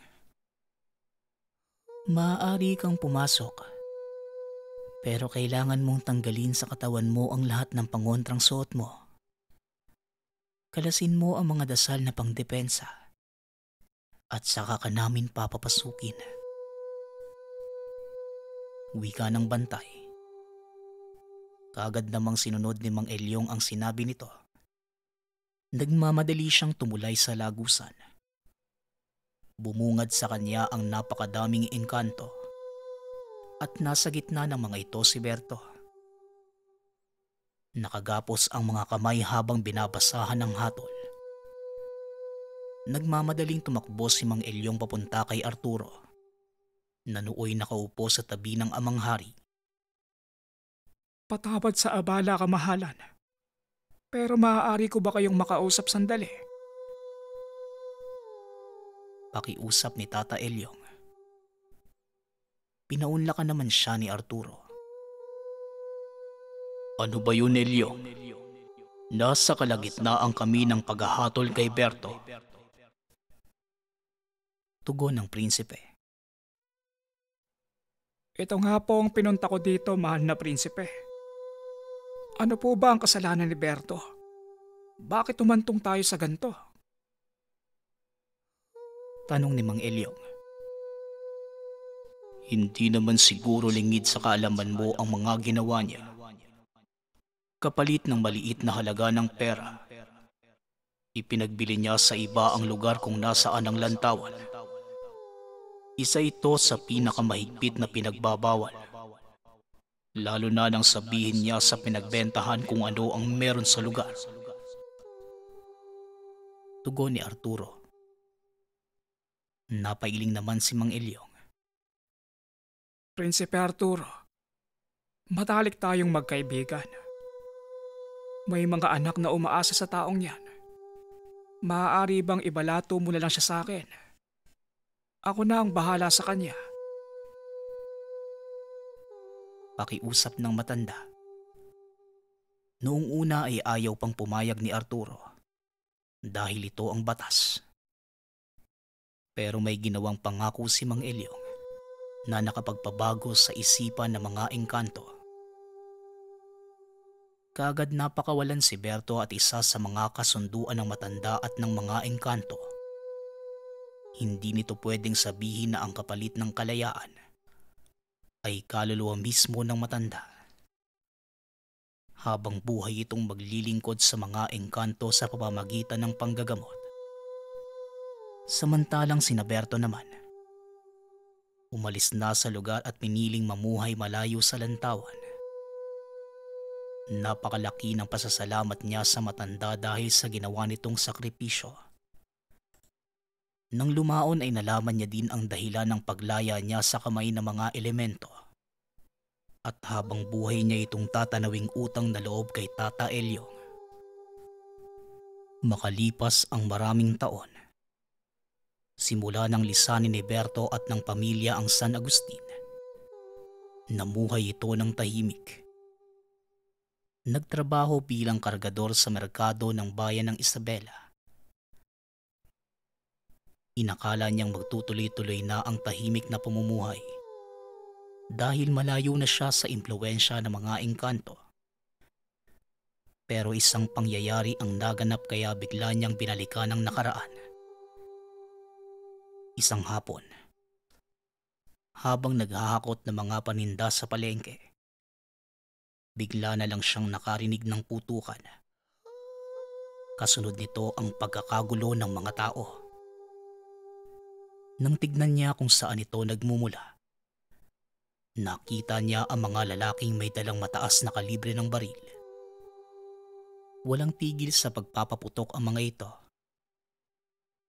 Maaari kang pumasok, pero kailangan mong tanggalin sa katawan mo ang lahat ng pangontrang suot mo. Kalasin mo ang mga dasal na pangdepensa at saka ka namin papapasukin. Wika ng bantay. Kaagad namang sinunod ni Mang Elyong ang sinabi nito. Nagmamadali siyang tumulay sa Lagusan. Bumungad sa kanya ang napakadaming engkanto at nasa gitna ng mga ito si Berto. Nakagapos ang mga kamay habang binabasahan ng hatol. Nagmamadaling tumakbo si Mang Elyong papunta kay Arturo, na nooy nakaupo sa tabi ng amang hari. Patawad sa abala, kamahalan. Pero maaari ko ba kayong makausap sandali? Pakiusap ni Tata Elyong. Pinaunlakan naman siya ni Arturo. Ano ba yun, Elyong? Nasa kalagitnaan kami ng paghahatol kay Berto. Tugon ng prinsipe. Ito nga po ang pinunta ko dito, mahal na prinsipe. Ano po ba ang kasalanan ni Berto? Bakit umantong tayo sa ganito? Tanong ni Mang Elyong. Hindi naman siguro lingid sa kaalaman mo ang mga ginawa niya. Kapalit ng maliit na halaga ng pera, ipinagbili niya sa iba ang lugar kung nasaan ang lantawan. Isa ito sa pinakamahigpit na pinagbabawal. Lalo na nang sabihin niya sa pinagbentahan kung ano ang meron sa lugar. Tugon ni Arturo. Napailing naman si Mang Elyong. Prinsipe Arturo, matalik tayong magkaibigan. May mga anak na umaasa sa taong yan. Maaari bang ibalato mo na lang siya sa akin? Ako na ang bahala sa kanya. Pakiusap ng matanda. Noong una ay ayaw pang pumayag ni Arturo dahil ito ang batas. Pero may ginawang pangako si Mang Elyong na nakapagpabago sa isipan ng mga engkanto. Kaagad napakawalan si Berto at isa sa mga kasunduan ng matanda at ng mga engkanto. Hindi nito pwedeng sabihin na ang kapalit ng kalayaan ay kaluluwa mismo ng matanda. Habang buhay itong maglilingkod sa mga engkanto sa pamamagitan ng panggagamot. Samantalang si Berto naman, umalis na sa lugar at piniling mamuhay malayo sa lantawan. Napakalaki ng pasasalamat niya sa matanda dahil sa ginawa nitong sakripisyo. Nang lumaon ay nalaman niya din ang dahilan ng paglaya niya sa kamay ng mga elemento. At habang buhay niya itong tatanawing utang na loob kay Tata Elyong. Makalipas ang maraming taon, simula ng lisanin ni Berto at ng pamilya ang San Agustin, namuhay ito ng tahimik. Nagtrabaho bilang kargador sa merkado ng bayan ng Isabela. Inakala niyang magtutuloy-tuloy na ang tahimik na pamumuhay dahil malayo na siya sa impluwensya ng mga engkanto. Pero isang pangyayari ang naganap kaya bigla niyang binalikan ang nakaraan. Isang hapon, habang naghahakot ng mga paninda sa palengke, bigla na lang siyang nakarinig ng putukan. Kasunod nito ang pagkakagulo ng mga tao. Nang tignan niya kung saan ito nagmumula, nakita niya ang mga lalaking may dalang mataas na kalibre ng baril. Walang tigil sa pagpapaputok ang mga ito.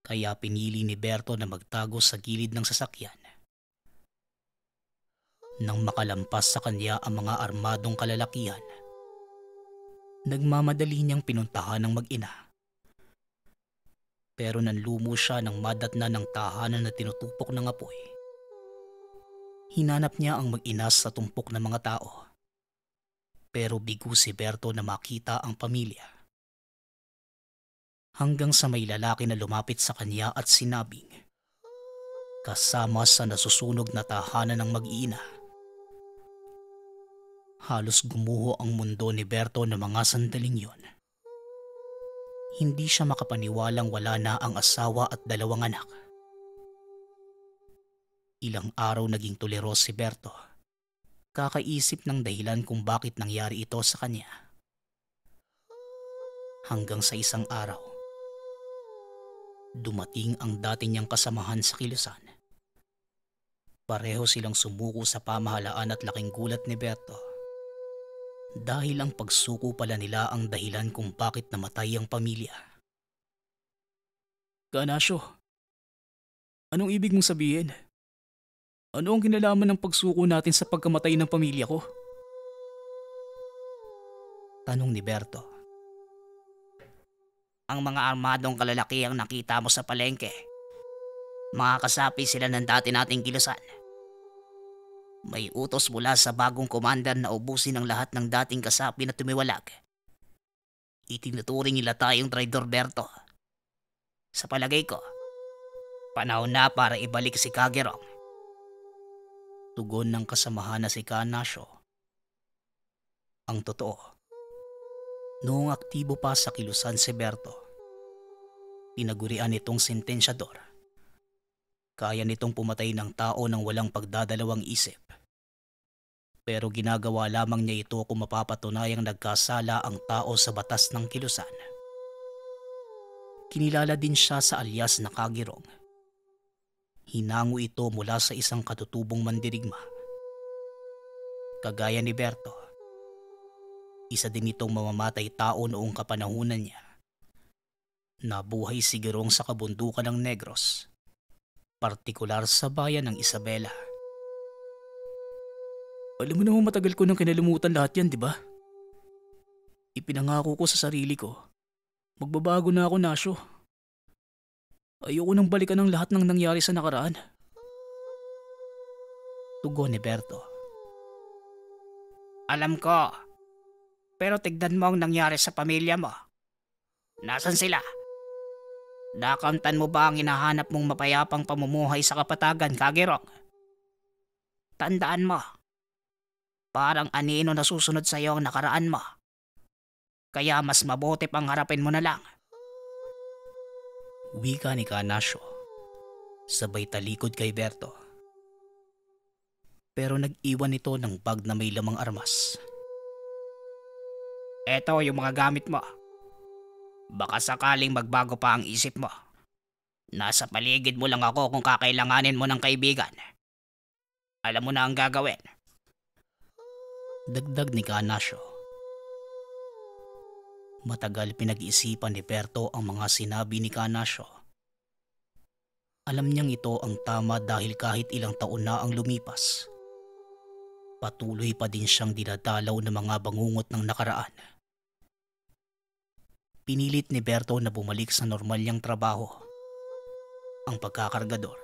Kaya pinili ni Berto na magtago sa gilid ng sasakyan. Nang makalampas sa kanya ang mga armadong kalalakihan, nagmamadali niyang pinuntahan ng mag-ina. Pero nanlumo siya nang madatna ng tahanan na tinutupok ng apoy. Hinanap niya ang mag-ina sa tumpok ng mga tao. Pero bigo si Berto na makita ang pamilya. Hanggang sa may lalaki na lumapit sa kanya at sinabing, kasama sa nasusunog na tahanan ng mag-iina. Halos gumuho ang mundo ni Berto ng mga sandaling yon. Hindi siya makapaniwalang wala na ang asawa at dalawang anak. Ilang araw naging tuliro si Berto. Kakaisip ng dahilan kung bakit nangyari ito sa kanya. Hanggang sa isang araw, dumating ang dati niyang kasamahan sa kilusan. Pareho silang sumuko sa pamahalaan at laking gulat ni Berto. Dahil ang pagsuko pala nila ang dahilan kung bakit namatay ang pamilya. Ganasyo, anong ibig mong sabihin? Ano ang kinalaman ng pagsuko natin sa pagkamatay ng pamilya ko? Tanong ni Berto. Ang mga armadong kalalaki ang nakita mo sa palengke. Mga kasapi sila ng dati nating kilusan. May utos mula sa bagong commander na ubusin ang lahat ng dating kasapi na tumiwalag. Itinuturing nila tayong traidor, Berto. Sa palagay ko, panahon na para ibalik si Kagerong. Tugon ng kasamahan na si Kanasyo. Ang totoo, noong aktibo pa sa kilusan si Berto, tinagurian itong sentensyador. Kaya nitong pumatay ng tao ng walang pagdadalawang isip. Pero ginagawa lamang niya ito kung mapapatunayang nagkasala ang tao sa batas ng kilusan. Kinilala din siya sa alias na Kagirong. Hinango ito mula sa isang katutubong mandirigma. Kagaya ni Berto, isa din itong mamamatay tao noong kapanahunan niya. Nabuhay si Girong sa kabundukan ng Negros, partikular sa bayan ng Isabela. Alam mo naman matagal ko nang kinalimutan lahat yan, di ba? Ipinangako ko sa sarili ko, magbabago na ako, Nasyo. Ayoko nang balikan ang lahat ng nangyari sa nakaraan. Tugon ni Berto. Alam ko, pero tignan mo ang nangyari sa pamilya mo. Nasaan sila? Nakamtan mo ba ang hinahanap mong mapayapang pamumuhay sa kapatagan, Kagirong? Tandaan mo, parang anino na susunod sa iyo ang nakaraan mo. Kaya mas mabuti pang harapin mo na lang. Wika ni Kanasyo, sabay talikod kay Berto. Pero nag-iwan ito ng bag na may lamang armas. Eto yung mga gamit mo. Baka sakaling magbago pa ang isip mo. Nasa paligid mo lang ako kung kakailanganin mo ng kaibigan. Alam mo na ang gagawin. Dagdag ni Kanasyo. Matagal pinag-iisipan ni Berto ang mga sinabi ni Kanasyo. Alam niyang ito ang tama dahil kahit ilang taon na ang lumipas, patuloy pa din siyang dinadalaw ng mga bangungot ng nakaraan. Pinilit ni Berto na bumalik sa normal niyang trabaho, ang pagkakargador.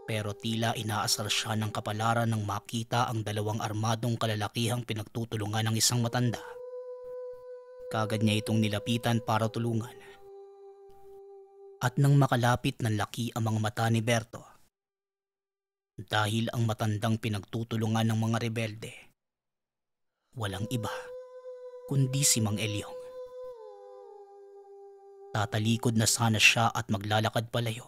Pero tila inaasar siya ng kapalaran nang makita ang dalawang armadong kalalakihang pinagtutulungan ng isang matanda. Kagad niya itong nilapitan para tulungan. At nang makalapit ng laki ang mga mata ni Berto, dahil ang matandang pinagtutulungan ng mga rebelde, walang iba kundi si Mang Elyong. Tatalikod na sana siya at maglalakad palayo,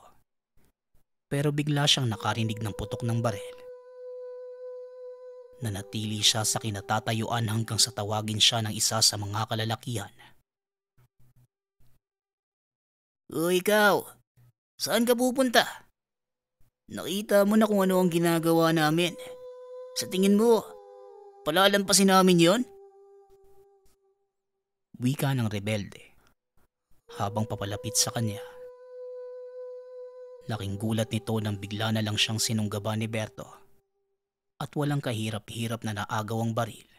pero bigla siyang nakarinig ng putok ng baril. Nanatili siya sa kinatatayuan hanggang sa tawagin siya ng isa sa mga kalalakihan. O ikaw, saan ka pupunta? Nakita mo na kung ano ang ginagawa namin. Sa tingin mo, palalampasin namin yon? Wika ng rebelde habang papalapit sa kanya. Laking gulat nito nang bigla na lang siyang sinunggaban ni Berto. At walang kahirap-hirap na naagaw ang baril.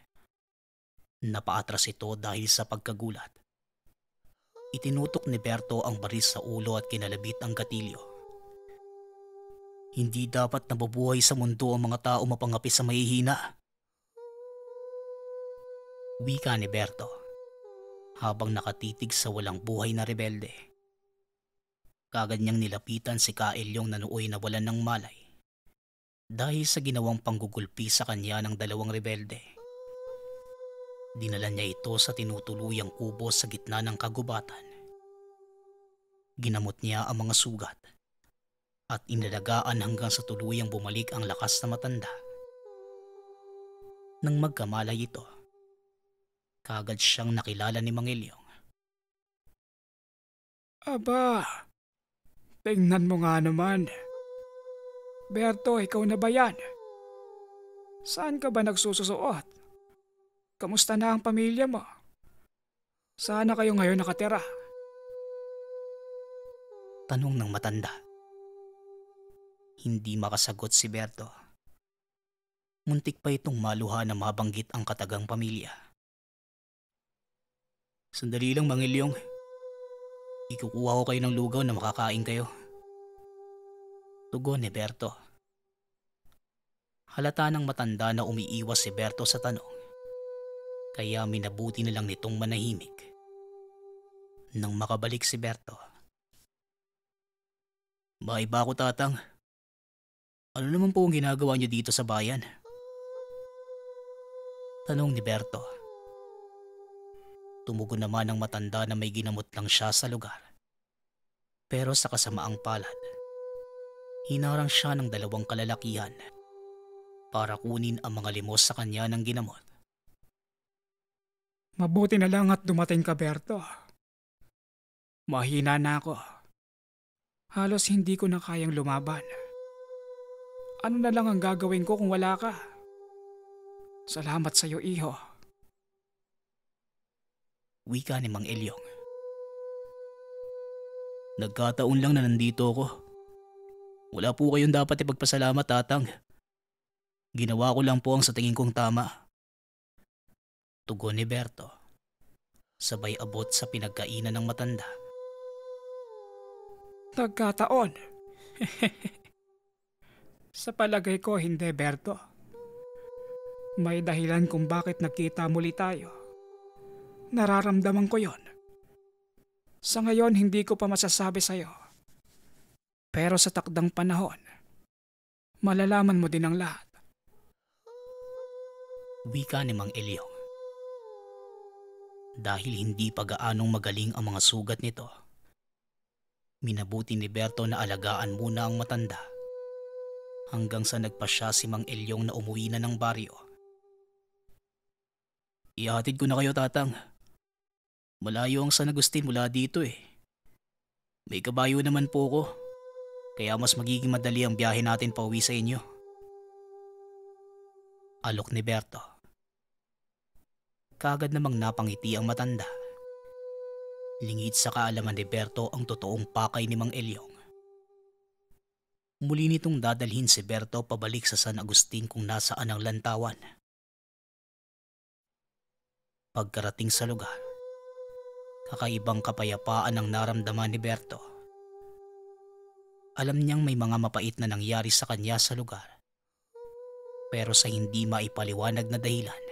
Napaatras ito dahil sa pagkagulat. Itinutok ni Berto ang baril sa ulo at kinalabit ang gatilyo. Hindi dapat nabubuhay sa mundo ang mga tao mapangapi sa mahihina. Wika ni Berto habang nakatitig sa walang buhay na rebelde. Kagad niyang nilapitan si Kaelyong na nooy nawalan ng malay dahil sa ginawang panggugulpi sa kanya ng dalawang rebelde. Dinala niya ito sa tinutuluyang kubo sa gitna ng kagubatan. Ginamot niya ang mga sugat at inalagaan hanggang sa tuluyang bumalik ang lakas na matanda. Nang magkamalay ito, kagad siyang nakilala ni Mang Elyong. Aba, tingnan mo nga naman. Berto, ikaw na ba yan? Saan ka ba nagsususuot? Kamusta na ang pamilya mo? Saan na kayo ngayon nakatira? Tanong ng matanda. Hindi makasagot si Berto. Muntik pa itong maluha na mabanggit ang katagang pamilya. Sandali lang, Mang Ilyong. Ikukuha ko kayo ng lugaw na makakain kayo. Tugon ni Berto. Halata ng matanda na umiiwas si Berto sa tanong. Kaya minabuti na lang nitong manahimik. Nang makabalik si Berto. Maiba ako, Tatang. Ano naman po ang ginagawa niyo dito sa bayan? Tanong ni Berto. Tumugon naman ang matanda na may ginamot lang siya sa lugar. Pero sa kasamaang palad, hinarang siya ng dalawang kalalakihan para kunin ang mga limos sa kanya ng ginamot. Mabuti na lang at dumating ka, Berto. Mahina na ako. Halos hindi ko na kayang lumaban. Ano na lang ang gagawin ko kung wala ka? Salamat sa iyo, iho. Wika ni Mang Ilyong. Nagkataon lang na nandito ako. Wala po kayong dapat ipagpasalamat, Tatang. Ginawa ko lang po ang sa tingin kong tama. Tugon ni Berto. Sabay abot sa pinagkainan ng matanda. Nagkataon. Sa palagay ko, hindi, Berto. May dahilan kung bakit nagkita muli tayo. Nararamdaman ko yon. Sa ngayon, hindi ko pa masasabi sa'yo. Pero sa takdang panahon, malalaman mo din ang lahat. Wika ni Mang Ilyong. Dahil hindi pa gaanong magaling ang mga sugat nito, minabuti ni Berto na alagaan muna ang matanda hanggang sa nagpasya si Mang Ilyong na umuwi na ng baryo. Ihatid ko na kayo, Tatang. Malayo ang San Agustin mula dito eh. May kabayo naman po ko, kaya mas magiging madali ang biyahe natin pauwi sa inyo. Alok ni Berto. Kaagad namang napangiti ang matanda. Lingid sa kaalaman ni Berto ang totoong pakay ni Mang Ilyong. Muli nitong dadalhin si Berto pabalik sa San Agustin kung nasaan ang lantawan. Pagkarating sa lugar, kakaibang kapayapaan ang naramdaman ni Berto. Alam niyang may mga mapait na nangyari sa kanya sa lugar. Pero sa hindi maipaliwanag na dahilan,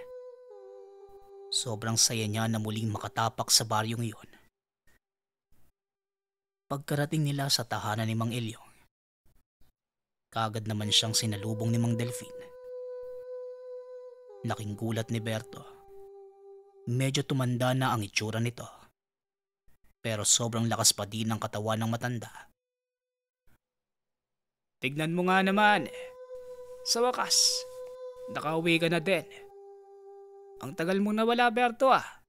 sobrang saya niya na muling makatapak sa baryong iyon. Pagkarating nila sa tahanan ni Mang Ilyong, kaagad naman siyang sinalubong ni Mang Delfin. Laking gulat ni Berto. Medyo tumanda na ang itsura nito. Pero sobrang lakas pa din ng katawan ng matanda. Tignan mo nga naman. Sa wakas, nakauwi ka na din. Ang tagal mong nawala, Berto ah.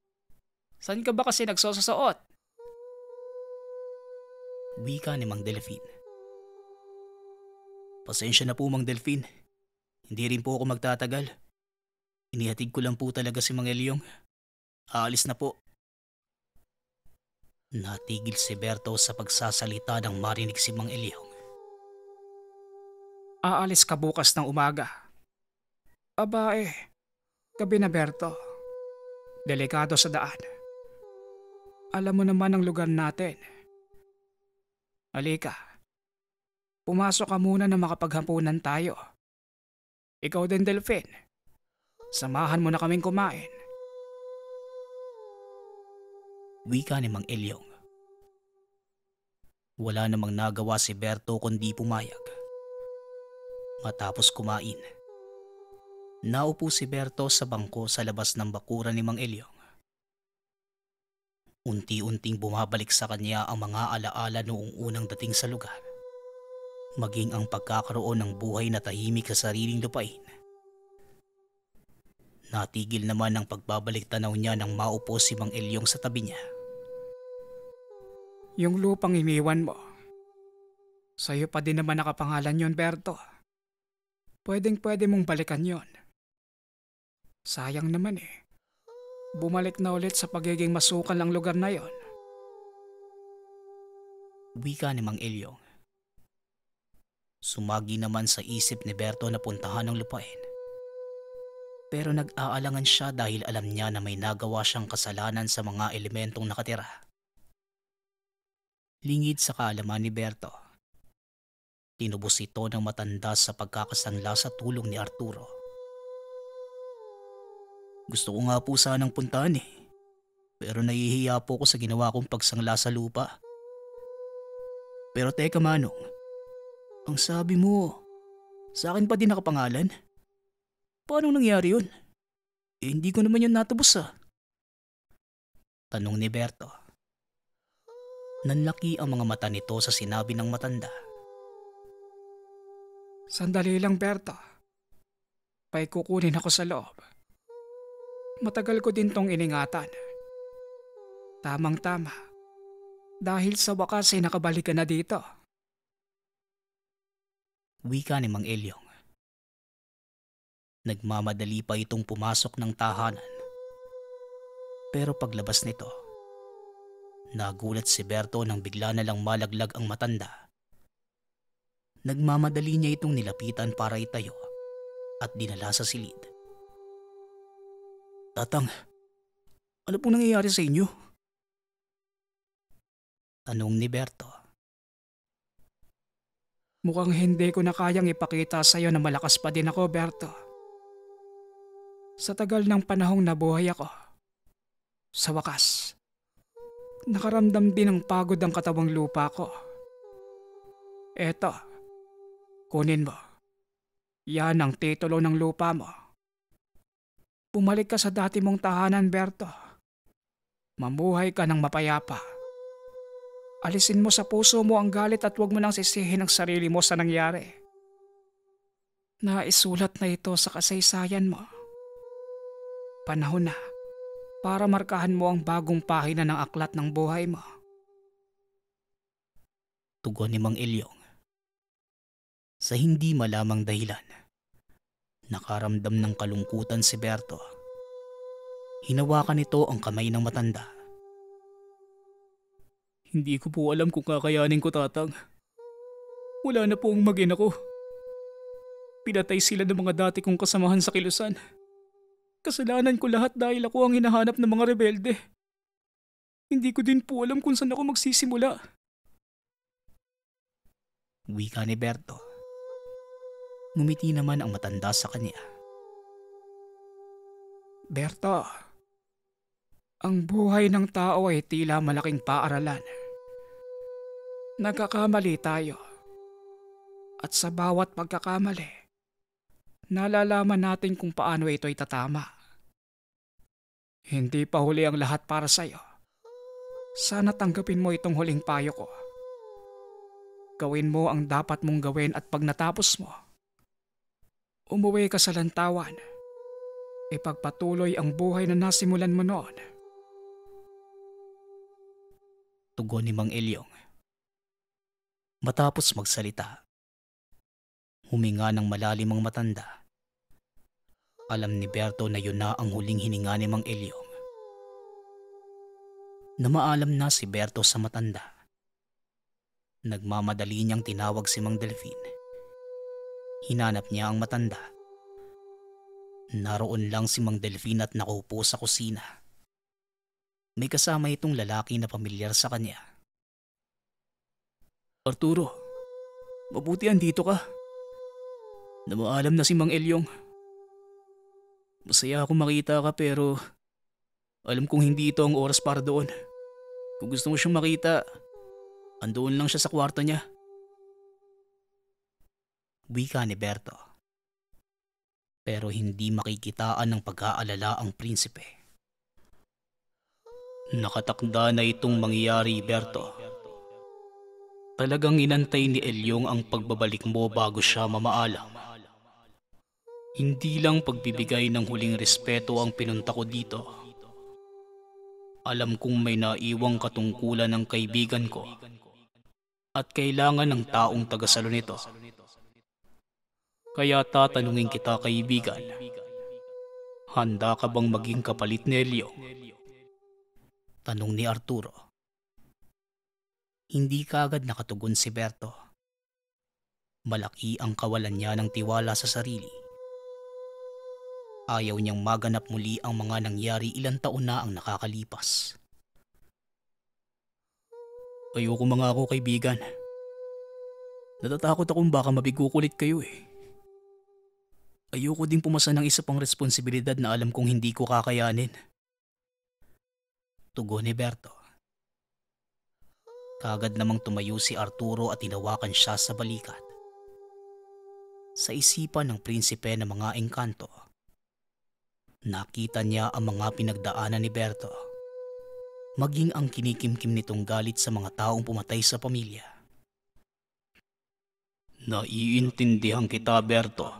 Saan ka ba kasi nagsososuot? Wika ni Mang Delfin. Pasensya na po, Mang Delfin. Hindi rin po ako magtatagal. Inihatid ko lang po talaga si Mang Ilyong. Aalis na po. Natigil si Berto sa pagsasalita nang marinig si Mang Ilyong. Aalis ka bukas ng umaga. Aba gabi na, Berto. Delikado sa daan. Alam mo naman ang lugar natin. Halika. Pumasok ka muna na makapaghampunan tayo. Ikaw din, Delfin. Samahan mo na kaming kumain. Wika ni Mang Ilyong. Wala namang nagawa si Berto kundi pumayag. Matapos kumain, naupo si Berto sa bangko sa labas ng bakuran ni Mang Ilyong. Unti-unting bumabalik sa kanya ang mga alaala noong unang dating sa lugar. Maging ang pagkakaroon ng buhay na tahimik sa sariling lupain. Natigil naman ang pagbabalik tanaw niya nang maupo si Mang Ilyong sa tabi niya. Yung lupang iniwan mo, sa'yo pa din naman nakapangalan yon, Berto. Pwedeng-pwede mong balikan yon. Sayang naman Bumalik na ulit sa pagiging masukal ang lugar na yon. Wika ni Mang Elyong. Sumagi naman sa isip ni Berto na puntahan ang lupain. Pero nag-aalangan siya dahil alam niya na may nagawa siyang kasalanan sa mga elementong nakatira. Lingid sa kaalaman ni Berto, tinubos ito ng matanda sa pagkakasanla sa tulong ni Arturo. Gusto ko nga po sanang puntahan pero nahihiya po ako sa ginawa kong pagsangla sa lupa. Pero teka Manong, ang sabi mo, sa akin pa din nakapangalan? Paano nangyari yun? Hindi ko naman yun natubos Tanong ni Berto. Nanlaki ang mga mata nito sa sinabi ng matanda. Sandali lang, Berto. Paikukunin ako sa loob. Matagal ko din tong iningatan. Tamang-tama. Dahil sa wakas ay nakabalik ka na dito. Wika ni Mang Elyong. Nagmamadali pa itong pumasok ng tahanan. Pero paglabas nito, nagulat si Berto nang bigla na lang malaglag ang matanda. Nagmamadali niya itong nilapitan para itayo at dinala sa silid. Tatang, ano pong nangyayari sa inyo? Tanong ni Berto. Mukhang hindi ko na kayang ipakita sa iyo na malakas pa din ako, Berto. Sa tagal ng panahong nabuhay ako, sa wakas, nakaramdam din ng pagod ang katawang lupa ko. Eto, kunin mo. Yan ang titulo ng lupa mo. Bumalik ka sa dati mong tahanan, Berto. Mamuhay ka ng mapayapa. Alisin mo sa puso mo ang galit at huwag mo nang sisihin ang sarili mo sa nangyari. Naisulat na ito sa kasaysayan mo. Panahon na para markahan mo ang bagong pahina ng aklat ng buhay mo. Tugon ni Mang Elyong. Sa hindi malamang dahilan, nakaramdam ng kalungkutan si Berto. Hinawakan nito ang kamay ng matanda. Hindi ko po alam kung kakayanin ko, Tatang. Wala na po ang mag-ina ko. Pinatay sila ng mga dati kong kasamahan sa kilusan. Kasalanan ko lahat dahil ako ang hinahanap ng mga rebelde. Hindi ko din po alam kung saan ako magsisimula. Wika ni Berto. Ngumiti naman ang matanda sa kanya. Berto, ang buhay ng tao ay tila malaking paaralan. Nagkakamali tayo. At sa bawat pagkakamali, nalalaman natin kung paano ito'y tatama. Hindi pa huli ang lahat para sa'yo. Sana tanggapin mo itong huling payo ko. Gawin mo ang dapat mong gawin at pag natapos mo, umuwi ka sa lantawan. Ipagpatuloy ang buhay na nasimulan mo noon. Tugon ni Mang Elyong. Matapos magsalita, huminga ng malalim ang matanda. Alam ni Berto na yun na ang huling hininga ni Mang Elyong. Namaalam na si Berto sa matanda. Nagmamadali niyang tinawag si Mang Delfin. Hinanap niya ang matanda. Naroon lang si Mang Delfin at nakaupo sa kusina. May kasama itong lalaki na pamilyar sa kanya. Arturo, mabuti andito ka. Namaalam na si Mang Elyong. Masaya akong makita ka pero alam kong hindi ito ang oras para doon. Kung gusto mo siyang makita, andoon lang siya sa kwarto niya. Wika ni Berto. Pero hindi makikitaan ng pag-aalala ang prinsipe. Nakatakda na itong mangyayari, Berto. Talagang inantay ni Elyong ang pagbabalik mo bago siya mamaalam. Hindi lang pagbibigay ng huling respeto ang pinunta ko dito. Alam kong may naiwang katungkulan ng kaibigan ko at kailangan ng taong tagasalo nito. Kaya tatanungin kita, kaibigan, handa ka bang maging kapalit ni Elyong? Tanong ni Arturo. Hindi kaagad nakatugon si Berto. Malaki ang kawalan niya ng tiwala sa sarili. Ayaw niyang maganap muli ang mga nangyari ilang taon na ang nakakalipas. Ayoko mga ako kaibigan. Natatakot akong baka mabigukulit kayo eh. Ayoko din pumasa ng isa pang responsibilidad na alam kong hindi ko kakayanin. Tugon ni Berto. Kaagad namang tumayo si Arturo at tinawakan siya sa balikat. Sa isipan ng prinsipe ng mga engkanto, nakita niya ang mga pinagdaanan ni Berto, maging ang kinikimkim nitong galit sa mga taong pumatay sa pamilya. Naiintindihan kita, Berto.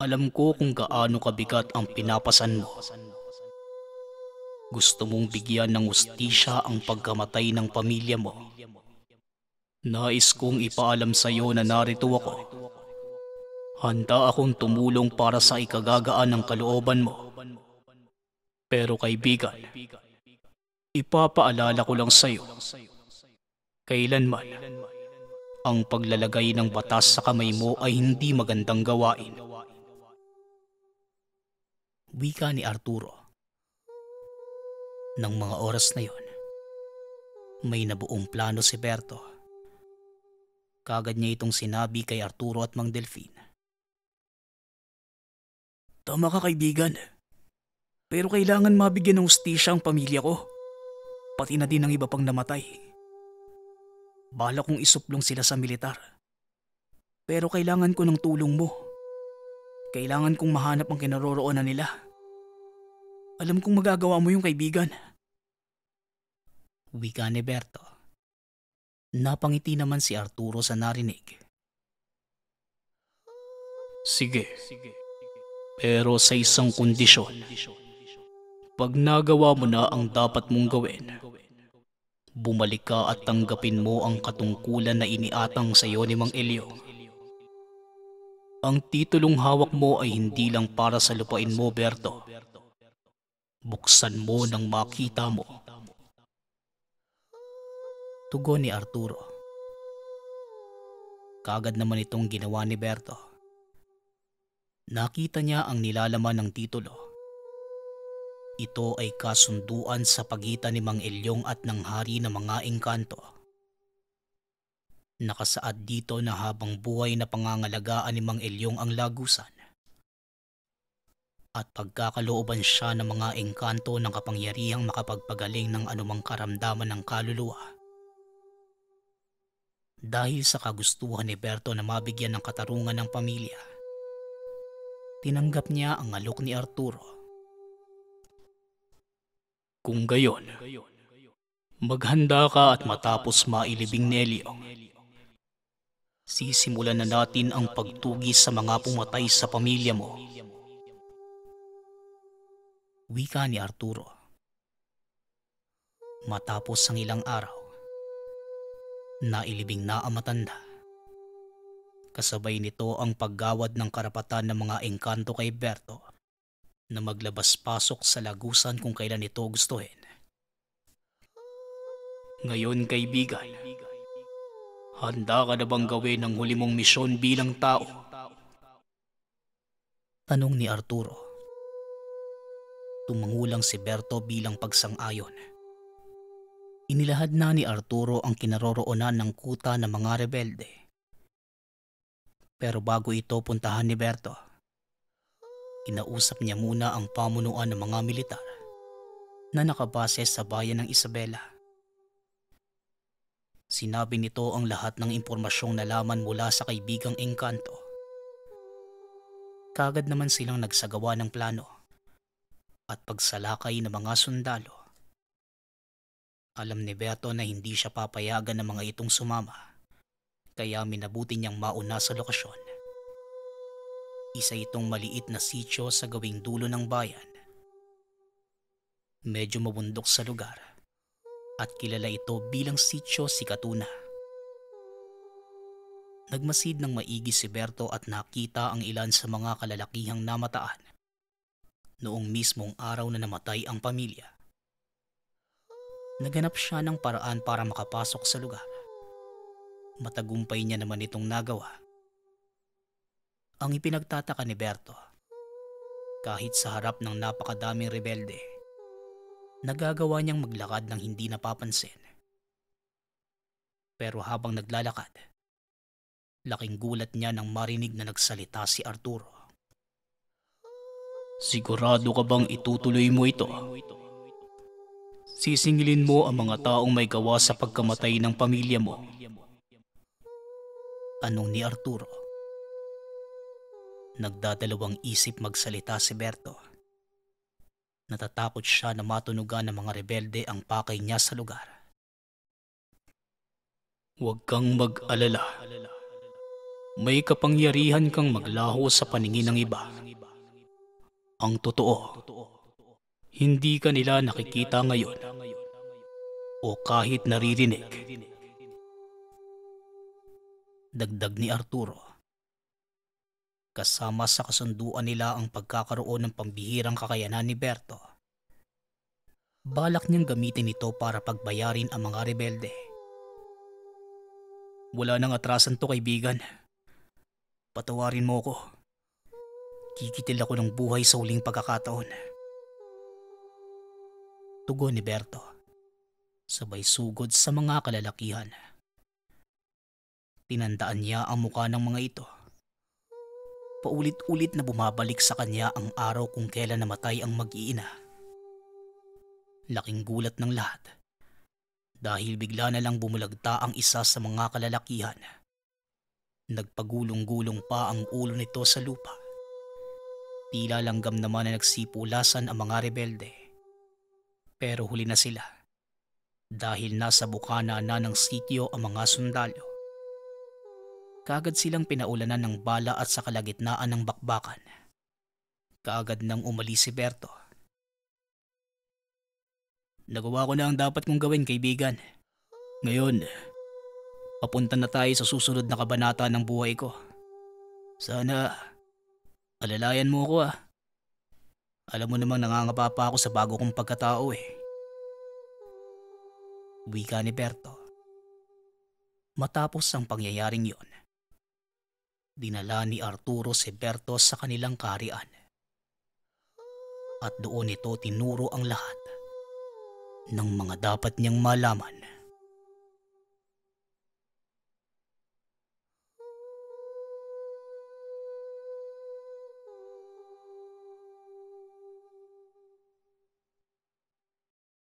Alam ko kung gaano kabigat ang pinapasan mo. Gusto mong bigyan ng hustisya ang pagkamatay ng pamilya mo. Nais kong ipaalam sa iyo na narito ako. Handa akong tumulong para sa ikagagaan ng kalooban mo. Pero kaibigan, ipapaalala ko lang sa iyo, kailanman, ang paglalagay ng batas sa kamay mo ay hindi magandang gawain. Wika ni Arturo. Nang mga oras na yon, may nabuong plano si Berto. Kaagad niya itong sinabi kay Arturo at Mang Delfin. Tama ka kaibigan, pero kailangan mabigyan ng hustisya ang pamilya ko, pati na din ang iba pang namatay. Bala kong isuplong sila sa militar, pero kailangan ko ng tulong mo. Kailangan kong mahanap ang kinaroroonan nila. Alam kong magagawa mo yung kaibigan. Wika ni Berto. Napangiti naman si Arturo sa narinig. Sige, pero sa isang kondisyon. Pag nagawa mo na ang dapat mong gawin, bumalik ka at tanggapin mo ang katungkulan na iniatang sa iyo ni Mang Elio. Ang titulong hawak mo ay hindi lang para sa lupain mo, Berto. Buksan mo nang makita mo. Tugon ni Arturo. Kaagad naman itong ginawa ni Berto. Nakita niya ang nilalaman ng titulo. Ito ay kasunduan sa pagitan ni Mang Elyong at ng hari ng mga engkanto. Nakasaad dito na habang buhay na pangangalagaan ni Mang Elyong ang lagusan. At pagkakalooban siya ng mga engkanto ng kapangyarihang makapagpagaling ng anumang karamdaman ng kaluluwa. Dahil sa kagustuhan ni Berto na mabigyan ng katarungan ng pamilya, tinanggap niya ang alok ni Arturo. Kung gayon, maghanda ka at matapos mailibing ni Elyong, sisimulan na natin ang pagtugis sa mga pumatay sa pamilya mo. Wika ni Arturo. Matapos ang ilang araw, nailibing na ang matanda. Kasabay nito ang paggawad ng karapatan ng mga engkanto kay Berto na maglabas-pasok sa lagusan kung kailan ito gustuhin. Ngayon kaibigan, handa ka na bang gawin ang huli mong misyon bilang tao? Tanong ni Arturo. Tumangulang si Berto bilang pagsang-ayon. Inilahad na ni Arturo ang kinaroroonan ng kuta ng mga rebelde. Pero bago ito puntahan ni Berto, kinausap niya muna ang pamunuan ng mga militar na nakabase sa bayan ng Isabela. Sinabi nito ang lahat ng impormasyong nalaman mula sa kaibigang engkanto. Kaagad naman silang nagsagawa ng plano at pagsalakay ng mga sundalo. Alam ni Berto na hindi siya papayagan ng mga itong sumama, kaya minabuti niyang mauna sa lokasyon. Isa itong maliit na sityo sa gawing dulo ng bayan. Medyo mabundok sa lugar at kilala ito bilang sityo Sikatuna. Nagmasid ng maigi si Berto at nakita ang ilan sa mga kalalakihang namataan noong mismong araw na namatay ang pamilya. Naganap siya ng paraan para makapasok sa lugar. Matagumpay niya naman itong nagawa. Ang ipinagtataka ni Berto, kahit sa harap ng napakadaming rebelde, nagagawa niyang maglakad ng hindi napapansin. Pero habang naglalakad, laking gulat niya nang marinig na nagsalita si Arturo. Sigurado ka bang itutuloy mo ito? Sisingilin mo ang mga taong may gawa sa pagkamatay ng pamilya mo? Anong ni Arturo? Nagdadalawang isip magsalita si Berto. Natatakot siya na matunugan ng mga rebelde ang pakay niya sa lugar. Huwag kang mag-alala. May kapangyarihan kang maglaho sa paningin ng iba. Ang totoo, hindi ka nila nakikita ngayon o kahit naririnig. Dagdag ni Arturo. Kasama sa kasunduan nila ang pagkakaroon ng pambihirang kakayanan ni Berto. Balak niyang gamitin ito para pagbayarin ang mga rebelde. Wala nang atrasan to, kaibigan. Patawarin mo ko. Kikitil ako ng buhay sa huling pagkakataon. Tugon ni Berto, sabay sugod sa mga kalalakihan. Tinandaan niya ang muka ng mga ito. Paulit-ulit na bumabalik sa kanya ang araw kung kailan namatay ang mag-iina. Laking gulat ng lahat dahil bigla na lang bumulagta ang isa sa mga kalalakihan. Nagpagulong-gulong pa ang ulo nito sa lupa. Tila langgam naman na nagsipulasan ang mga rebelde. Pero huli na sila dahil nasa bukana na ng sitio ang mga sundalo. Kaagad silang pinaulanan ng bala at sa kalagitnaan ng bakbakan. Kaagad nang umalis si Berto. Nagawa ko na ang dapat kong gawin, kaibigan. Ngayon, papunta na tayo sa susunod na kabanata ng buhay ko. Sana, alalayan mo ako ah. Alam mo namang nangangapa pa ako sa bago kong pagkatao eh. Wika ni Berto. Matapos ang pangyayaring yon, dinala ni Arturo si Berto sa kanilang kaharian. At doon ito tinuro ang lahat ng mga dapat niyang malaman